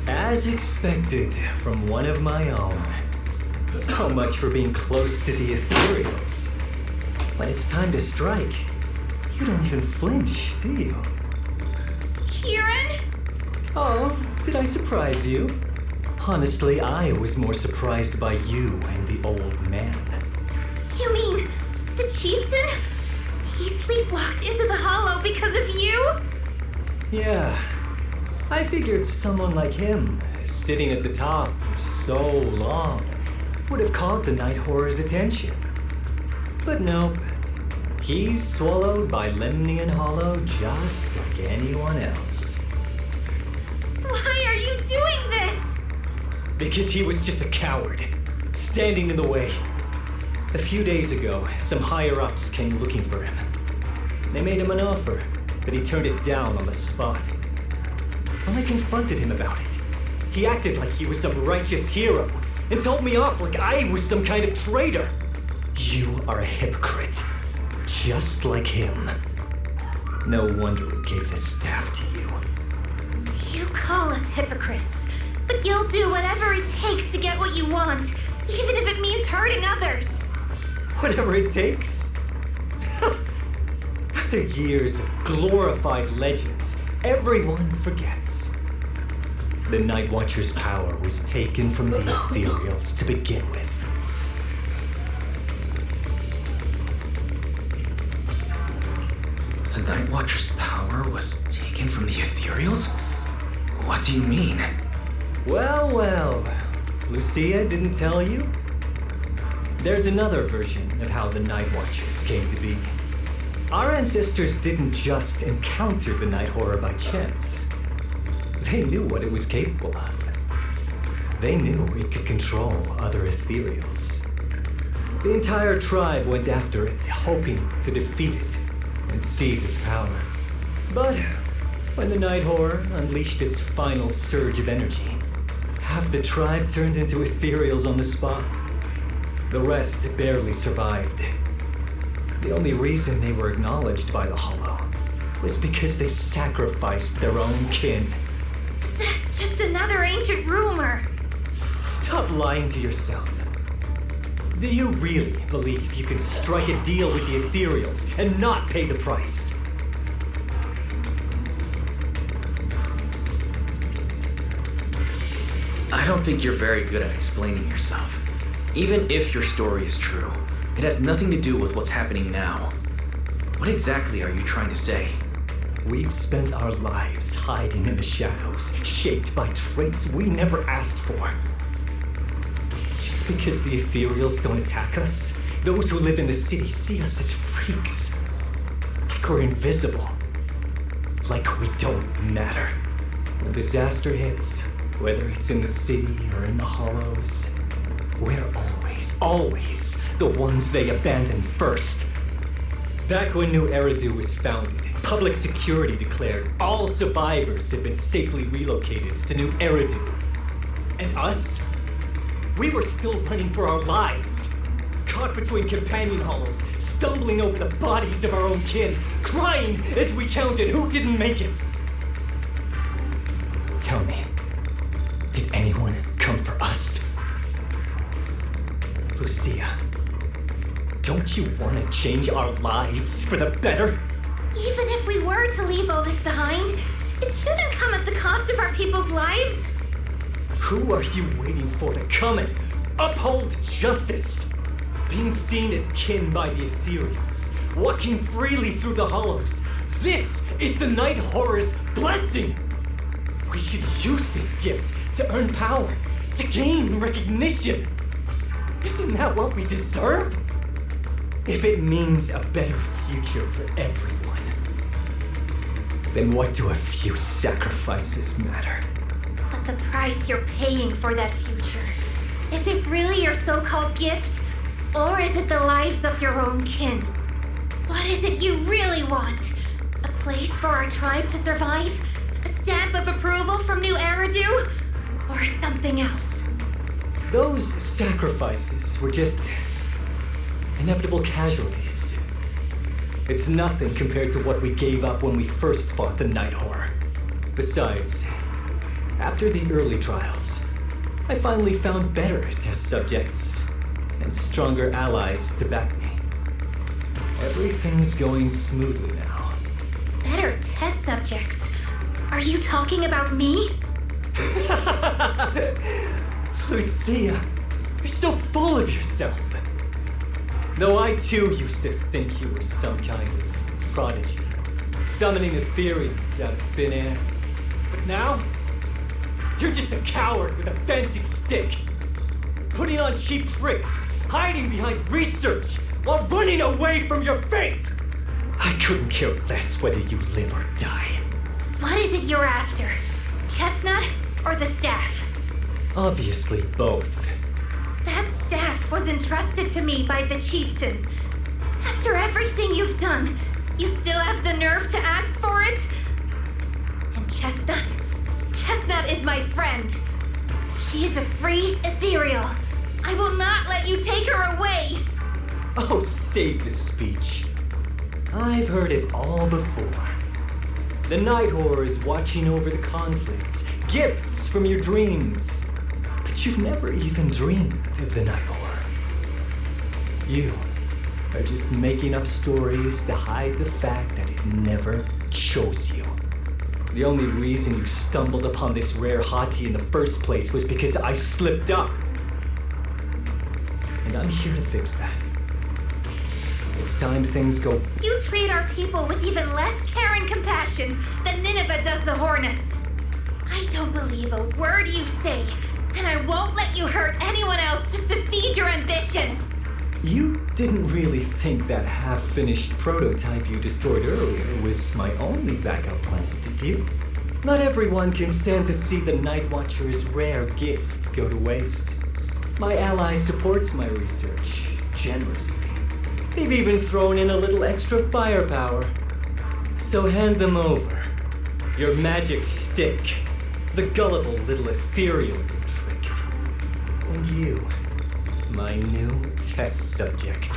As expected from one of my own. So much for being close to the ethereals. When it's time to strike, you don't even flinch, do you? Kieran? Oh, did I surprise you? Honestly, I was more surprised by you and the old man. You mean the chieftain? He sleepwalked into the hollow because of you? Yeah. I figured someone like him, sitting at the top for so long, would have caught the Night Horror's attention. But nope. He's swallowed by Lemnian Hollow just like anyone else. Why are you doing this? Because he was just a coward, standing in the way. A few days ago, some higher-ups came looking for him. They made him an offer, but he turned it down on the spot. When I confronted him about it, he acted like he was some righteous hero and told me off like I was some kind of traitor. You are a hypocrite, just like him. No wonder we gave the staff to you. You call us hypocrites, but you'll do whatever it takes to get what you want, even if it means hurting others. Whatever it takes. After years of glorified legends, everyone forgets. The Night Watcher's power was taken from the ethereals to begin with. The Night Watcher's power was taken from the ethereals? What do you mean? Well. Lucia didn't tell you? There's another version of how the Night Watchers came to be. Our ancestors didn't just encounter the Night Horror by chance. They knew what it was capable of. They knew it could control other ethereals. The entire tribe went after it, hoping to defeat it and seize its power. But when the Night Horror unleashed its final surge of energy, half the tribe turned into ethereals on the spot. The rest barely survived. The only reason they were acknowledged by the Hollow was because they sacrificed their own kin. That's just another ancient rumor. Stop lying to yourself. Do you really believe you can strike a deal with the ethereals and not pay the price? I don't think you're very good at explaining yourself. Even if your story is true, it has nothing to do with what's happening now. What exactly are you trying to say? We've spent our lives hiding in the shadows, shaped by traits we never asked for. Just because the ethereals don't attack us, those who live in the city see us as freaks. Like we're invisible. Like we don't matter. When disaster hits, whether it's in the city or in the hollows, we're always the ones they abandon first. Back when New Eridu was founded, public security declared all survivors had been safely relocated to New Eridu. And us? We were still running for our lives. Caught between companion hollows, stumbling over the bodies of our own kin, crying as we counted who didn't make it. Tell me, did anyone come for us? Lucia, don't you want to change our lives for the better? Even if we were to leave all this behind, it shouldn't come at the cost of our people's lives. Who are you waiting for to come and uphold justice? Being seen as kin by the ethereals, walking freely through the hollows, This is the Night Horror's blessing! We should use this gift to earn power, to gain recognition. Isn't that what we deserve? If it means a better future for everyone, then what do a few sacrifices matter? But the price you're paying for that future, is it really your so-called gift? Or is it the lives of your own kin? What is it you really want? A place for our tribe to survive? A stamp of approval from New Eridu? Or something else? Those sacrifices were just inevitable casualties. It's nothing compared to what we gave up when we first fought the Night Horror. Besides, after the early trials, I finally found better test subjects and stronger allies to back me. Everything's going smoothly now. Better test subjects? Are you talking about me? Lucia, you're so full of yourself. Though I too used to think you were some kind of prodigy, summoning Ethereans out of thin air. But now, you're just a coward with a fancy stick, putting on cheap tricks, hiding behind research, while running away from your fate! I couldn't care less whether you live or die. What is it you're after? Chestnut or the staff? Obviously both. That staff was entrusted to me by the chieftain. After everything you've done, you still have the nerve to ask for it? And Chestnut? Chestnut is my friend. She is a free ethereal. I will not let you take her away. Oh, save the speech. I've heard it all before. The Night Horror is watching over the conflicts, gifts from your dreams. But you've never even dreamed of the Night Horror. You are just making up stories to hide the fact that it never chose you. The only reason you stumbled upon this rare hottie in the first place was because I slipped up. And I'm here to fix that. It's time things go. You treat our people with even less care and compassion than Nineveh does the Hornets. I don't believe a word you say, and I won't let you hurt anyone else just to feed your ambition. You didn't really think that half-finished prototype you destroyed earlier was my only backup plan, did you? Not everyone can stand to see the Night Watcher's rare gift go to waste. My ally supports my research generously. They've even thrown in a little extra firepower. So hand them over. Your magic stick. The gullible little ethereal you tricked. And you, my new test subject.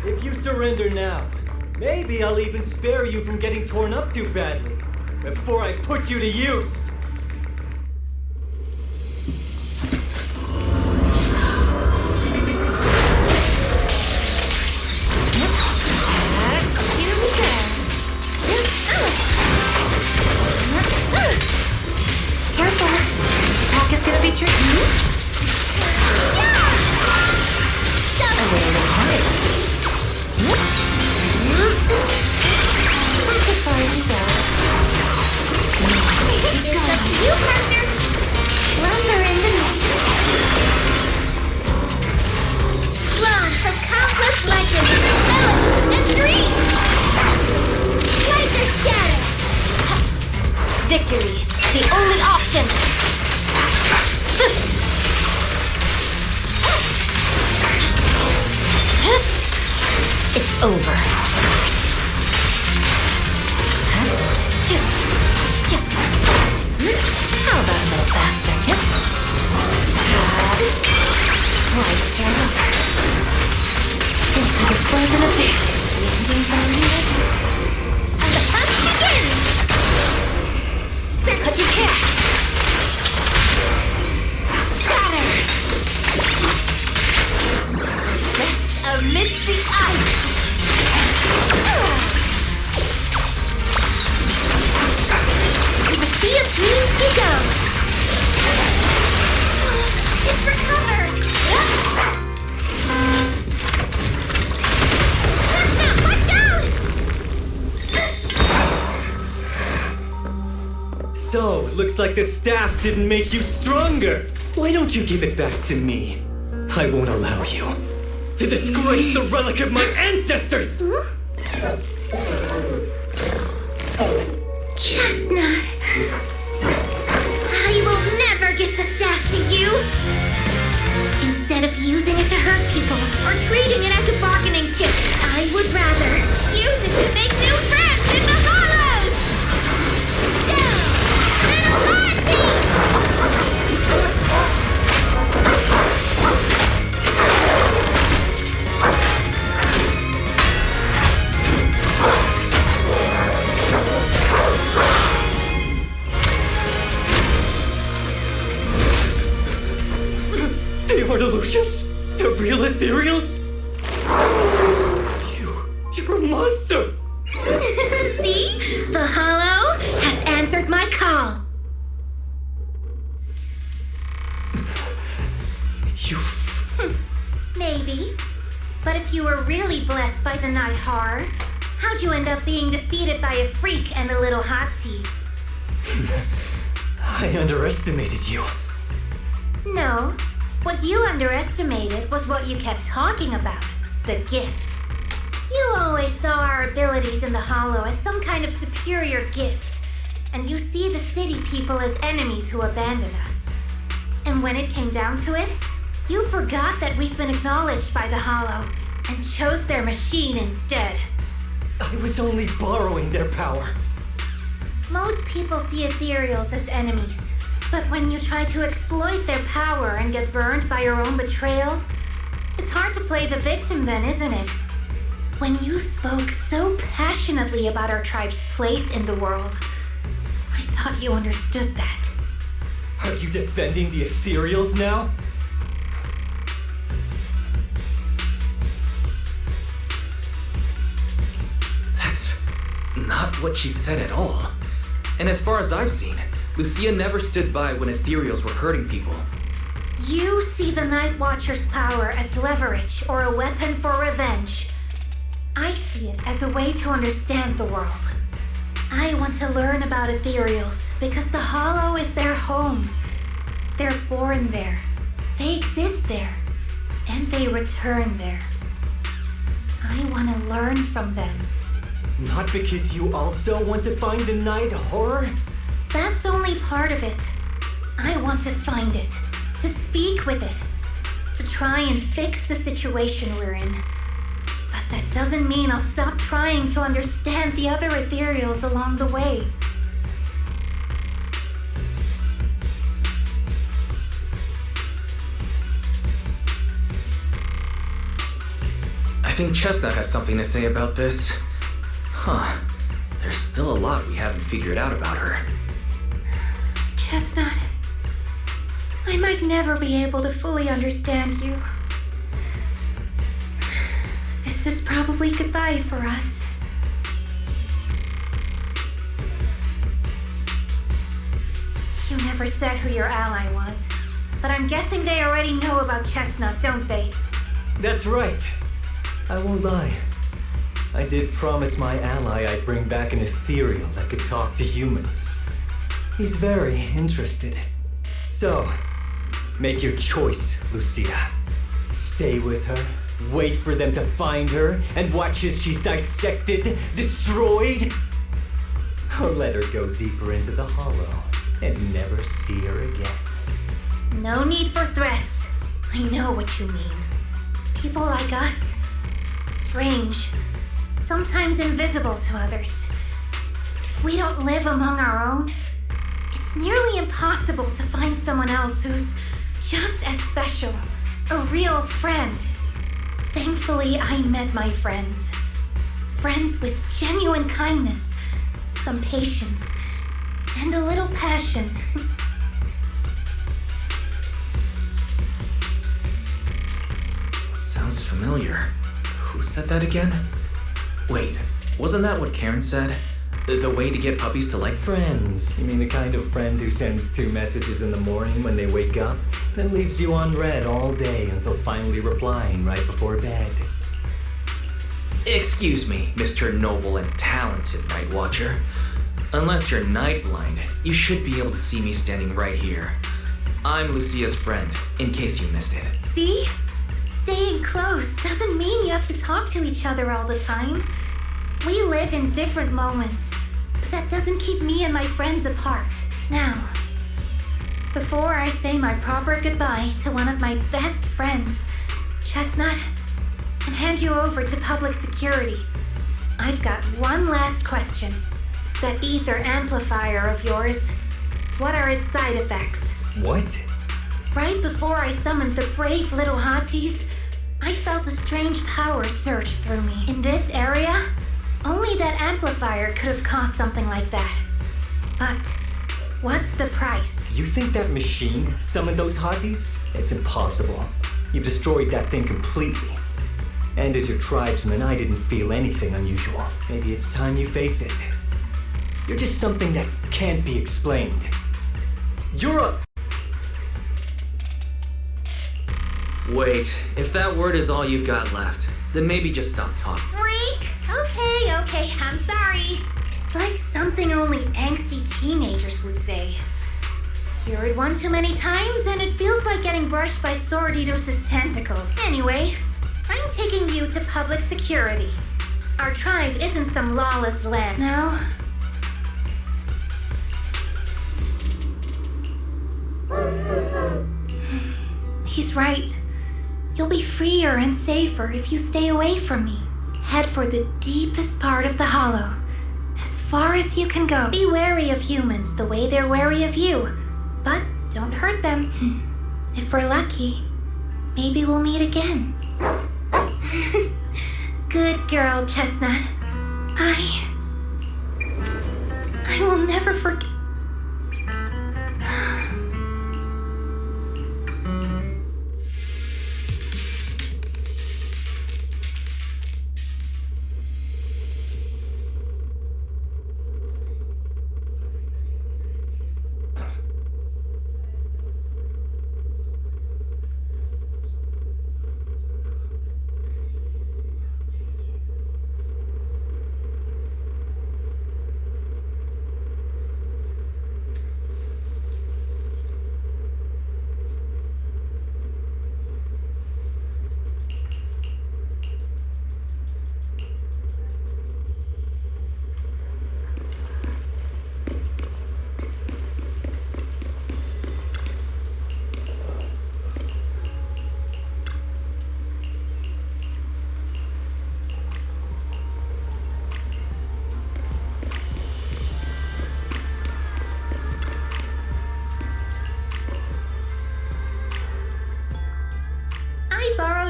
If you surrender now, maybe I'll even spare you from getting torn up too badly before I put you to use. Victory, the only option! It's over. How about a little faster? Looks like the staff didn't make you stronger. Why don't you give it back to me? I won't allow you to disgrace the relic of my ancestors! Chestnut! I will never give the staff to you! Instead of using it to hurt people or treating it as a bargaining chip, I would rather use it to make new friends in the hollows! Little Hearty! They are delusions? They're real ethereals? You're a monster! See? The hollow has answered my call. Maybe. But if you were really blessed by the night horror, how'd you end up being defeated by a freak and a little hot tea? I underestimated you. No. What you underestimated was what you kept talking about. The gift. You always saw our abilities in the hollow as some kind of superior gift. And you see the city people as enemies who abandon us. And when it came down to it, you forgot that we've been acknowledged by the hollow and chose their machine instead. I was only borrowing their power. Most people see ethereals as enemies. But when you try to exploit their power and get burned by your own betrayal, it's hard to play the victim then, isn't it? When you spoke so passionately about our tribe's place in the world, I thought you understood that. Are you defending the ethereals now? That's not what she said at all. And as far as I've seen, Lucia never stood by when ethereals were hurting people. You see the Night Watcher's power as leverage or a weapon for revenge. I see it as a way to understand the world. I want to learn about ethereals because the hollow is their home. They're born there. They exist there. And they return there. I want to learn from them. Not because you also want to find the night horror? That's only part of it. I want to find it, to speak with it, to try and fix the situation we're in. But that doesn't mean I'll stop trying to understand the other ethereals along the way. I think Chestnut has something to say about this. Huh. There's still a lot we haven't figured out about her. Chestnut, I might never be able to fully understand you. This is probably goodbye for us. You never said who your ally was, but I'm guessing they already know about Chestnut, don't they? That's right. I won't lie. I did promise my ally I'd bring back an ethereal that could talk to humans. He's very interested. So, make your choice, Lucia. Stay with her, wait for them to find her, and watch as she's dissected, destroyed? Or let her go deeper into the hollow and never see her again. No need for threats. I know what you mean. People like us, strange, sometimes invisible to others. If we don't live among our own, it's nearly impossible to find someone else who's just as special, a real friend. Thankfully, I met my friends. Friends with genuine kindness, some patience, and a little passion. Sounds familiar. Who said that again? Wait, wasn't that what Karen said? The way to get puppies to like Friends. You mean the kind of friend who sends 2 messages in the morning when they wake up, then leaves you unread all day until finally replying right before bed? Excuse me, Mr. Noble and Talented Night Watcher. Unless you're night blind, you should be able to see me standing right here. I'm Lucia's friend, in case you missed it. See? Staying close doesn't mean you have to talk to each other all the time. We live in different moments, but that doesn't keep me and my friends apart. Now, before I say my proper goodbye to one of my best friends, Chestnut, and hand you over to public security, I've got one last question. That ether amplifier of yours, what are its side effects? What? Right before I summoned the brave little hotties, I felt a strange power surge through me. In this area, only that amplifier could have caused something like that. But what's the price? You think that machine summoned those hotties? It's impossible. You destroyed that thing completely. And as your tribesman, I didn't feel anything unusual. Maybe it's time you face it. You're just something that can't be explained. You're a... Wait, if that word is all you've got left, then maybe just stop talking. Freak! Okay, I'm sorry. It's like something only angsty teenagers would say. Hear it one too many times and it feels like getting brushed by Swordidos's tentacles. Anyway, I'm taking you to public security. Our tribe isn't some lawless land. No? He's right. You'll be freer and safer if you stay away from me. Head for the deepest part of the hollow, as far as you can go. Be wary of humans the way they're wary of you, but don't hurt them. If we're lucky, maybe we'll meet again. Good girl, Chestnut. I will never forget.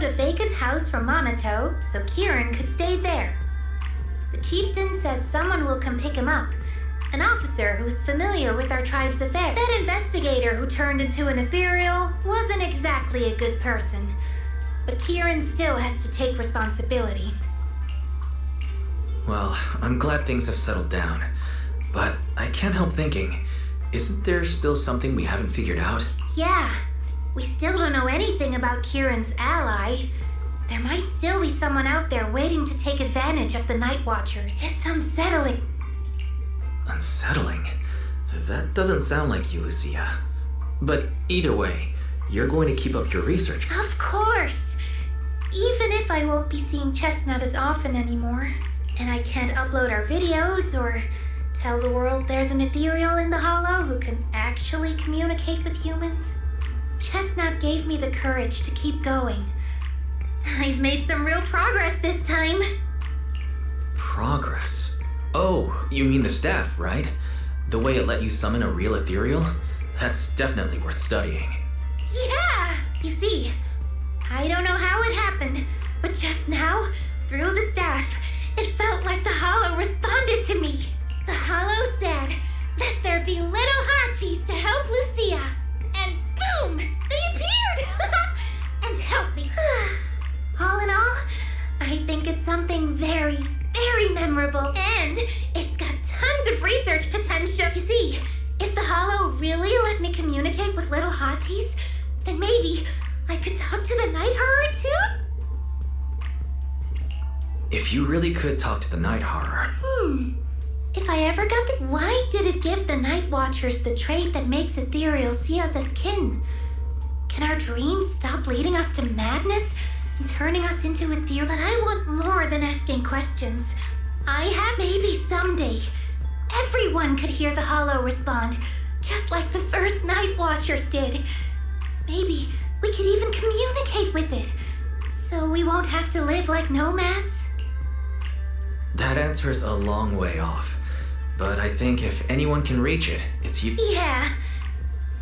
A vacant house from Monato so Kieran could stay there. The chieftain said someone will come pick him up, an officer who's familiar with our tribe's affairs. That investigator who turned into an ethereal wasn't exactly a good person, but Kieran still has to take responsibility. Well, I'm glad things have settled down, but I can't help thinking, isn't there still something we haven't figured out? Yeah. We still don't know anything about Kieran's ally. There might still be someone out there waiting to take advantage of the Night Watchers. It's unsettling. Unsettling? That doesn't sound like you, Lucia. But either way, you're going to keep up your research. Of course! Even if I won't be seeing Chestnut as often anymore, and I can't upload our videos or tell the world there's an ethereal in the hollow who can actually communicate with humans, Chestnut gave me the courage to keep going. I've made some real progress this time. Progress? Oh, you mean the staff, right? The way it let you summon a real ethereal? That's definitely worth studying. Yeah! You see, I don't know how it happened, but just now, through the staff, it felt like the hollow responded to me. The hollow said, "Let there be little hotties to help Lucia." And boom! They appeared! And helped me. All in all, I think it's something very, very memorable. And it's got tons of research potential. You see, if the hollow really let me communicate with little hotties, then maybe I could talk to the night horror too? If you really could talk to the night horror... If I ever got the... Why did it give the Night Watchers the trait that makes ethereal see us as kin? Can our dreams stop leading us to madness and turning us into ethereal? But I want more than asking questions. Maybe someday, everyone could hear the Hollow respond, just like the first Night Watchers did. Maybe we could even communicate with it, so we won't have to live like nomads. That answer's a long way off. But I think if anyone can reach it, it's you. Yeah.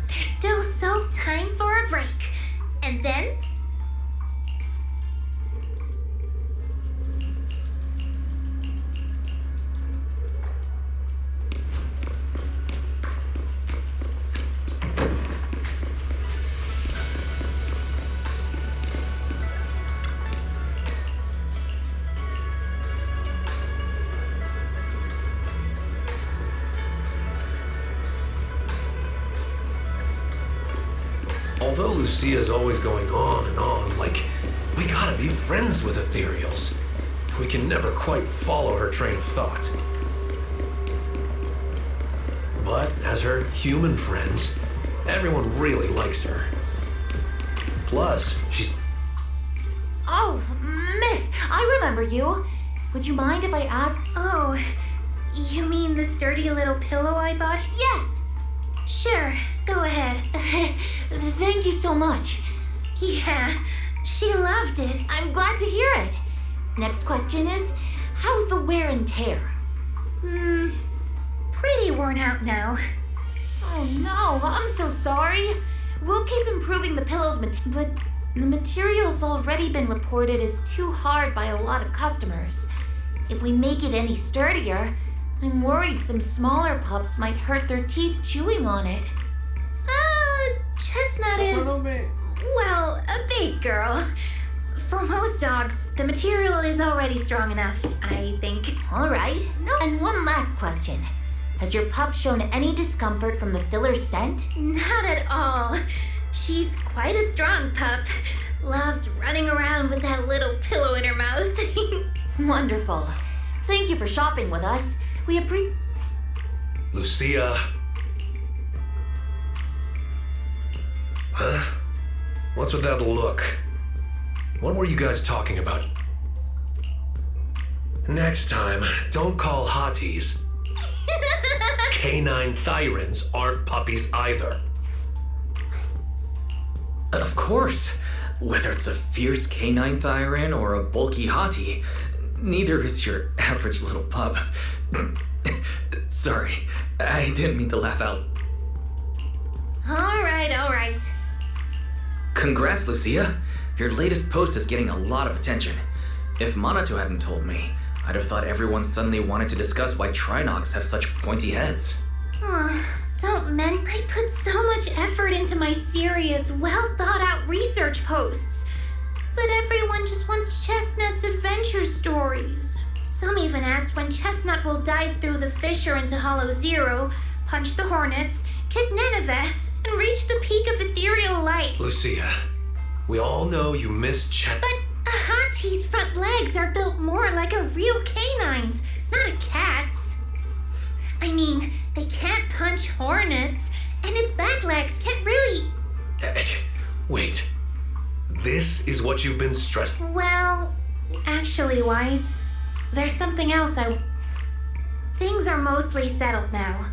There's still so time for a break. And then... Although Lucia's always going on and on, like, we gotta be friends with ethereals. We can never quite follow her train of thought. But as her human friends, everyone really likes her. Plus, she's... Oh, miss, I remember you. Would you mind if I asked? Oh, you mean the sturdy little pillow I bought? Yes. Sure, go ahead. Thank you so much. Yeah, she loved it. I'm glad to hear it. Next question is, how's the wear and tear? Pretty worn out now. Oh no, I'm so sorry. We'll keep improving the pillows, but the material's already been reported as too hard by a lot of customers. If we make it any sturdier, I'm worried some smaller pups might hurt their teeth chewing on it. Chestnut is, well, a big girl. For most dogs, the material is already strong enough, I think. All right. No. And one last question. Has your pup shown any discomfort from the filler scent? Not at all. She's quite a strong pup. Loves running around with that little pillow in her mouth. Wonderful. Thank you for shopping with us. We Lucia. Huh? What's with that look? What were you guys talking about? Next time, don't call hotties. Canine thyrans aren't puppies either. Of course. Whether it's a fierce canine thyran or a bulky hottie, neither is your average little pup. Sorry, I didn't mean to laugh out. All right. Congrats, Lucia. Your latest post is getting a lot of attention. If Monato hadn't told me, I'd have thought everyone suddenly wanted to discuss why Trinocs have such pointy heads. Don't men. I put so much effort into my serious, well-thought-out research posts. But everyone just wants Chestnut's adventure stories. Some even asked when Chestnut will dive through the fissure into Hollow Zero, punch the hornets, kick Nineveh, and reach the peak of ethereal light. Lucia, we all know you miss But a hottie's front legs are built more like a real canine's, not a cat's. I mean, they can't punch hornets, and its back legs can't really... Wait. This is what you've been stressed... Well, actually, Wise, there's something else Things are mostly settled now.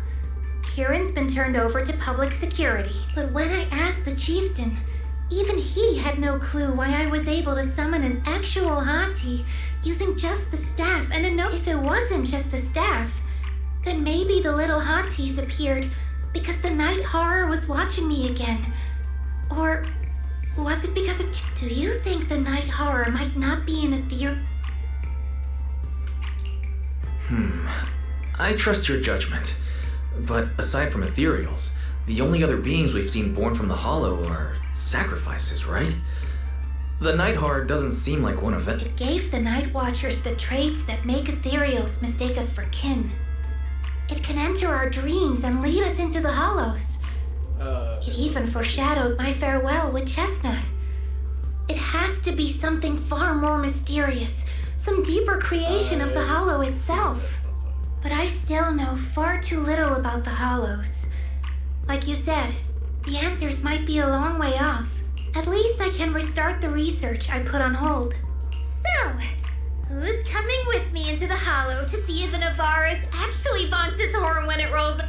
Kieran's been turned over to public security. But when I asked the chieftain, even he had no clue why I was able to summon an actual hottie using just the staff and a note. If it wasn't just the staff, then maybe the little hotties appeared because the night horror was watching me again. Or was it because of... Do you think the night horror might not be an ethereal... I trust your judgment. But aside from ethereals, the only other beings we've seen born from the Hollow are sacrifices, right? The night horror doesn't seem like one of them. It gave the Night Watchers the traits that make ethereals mistake us for kin. It can enter our dreams and lead us into the Hollows. It even foreshadowed my farewell with Chestnut. It has to be something far more mysterious, some deeper creation of the Hollow itself. but I still know far too little about the Hollows. Like you said, the answers might be a long way off. At least I can restart the research I put on hold. So, who's coming with me into the Hollow to see if an Avaris actually bonks its horn when it rolls?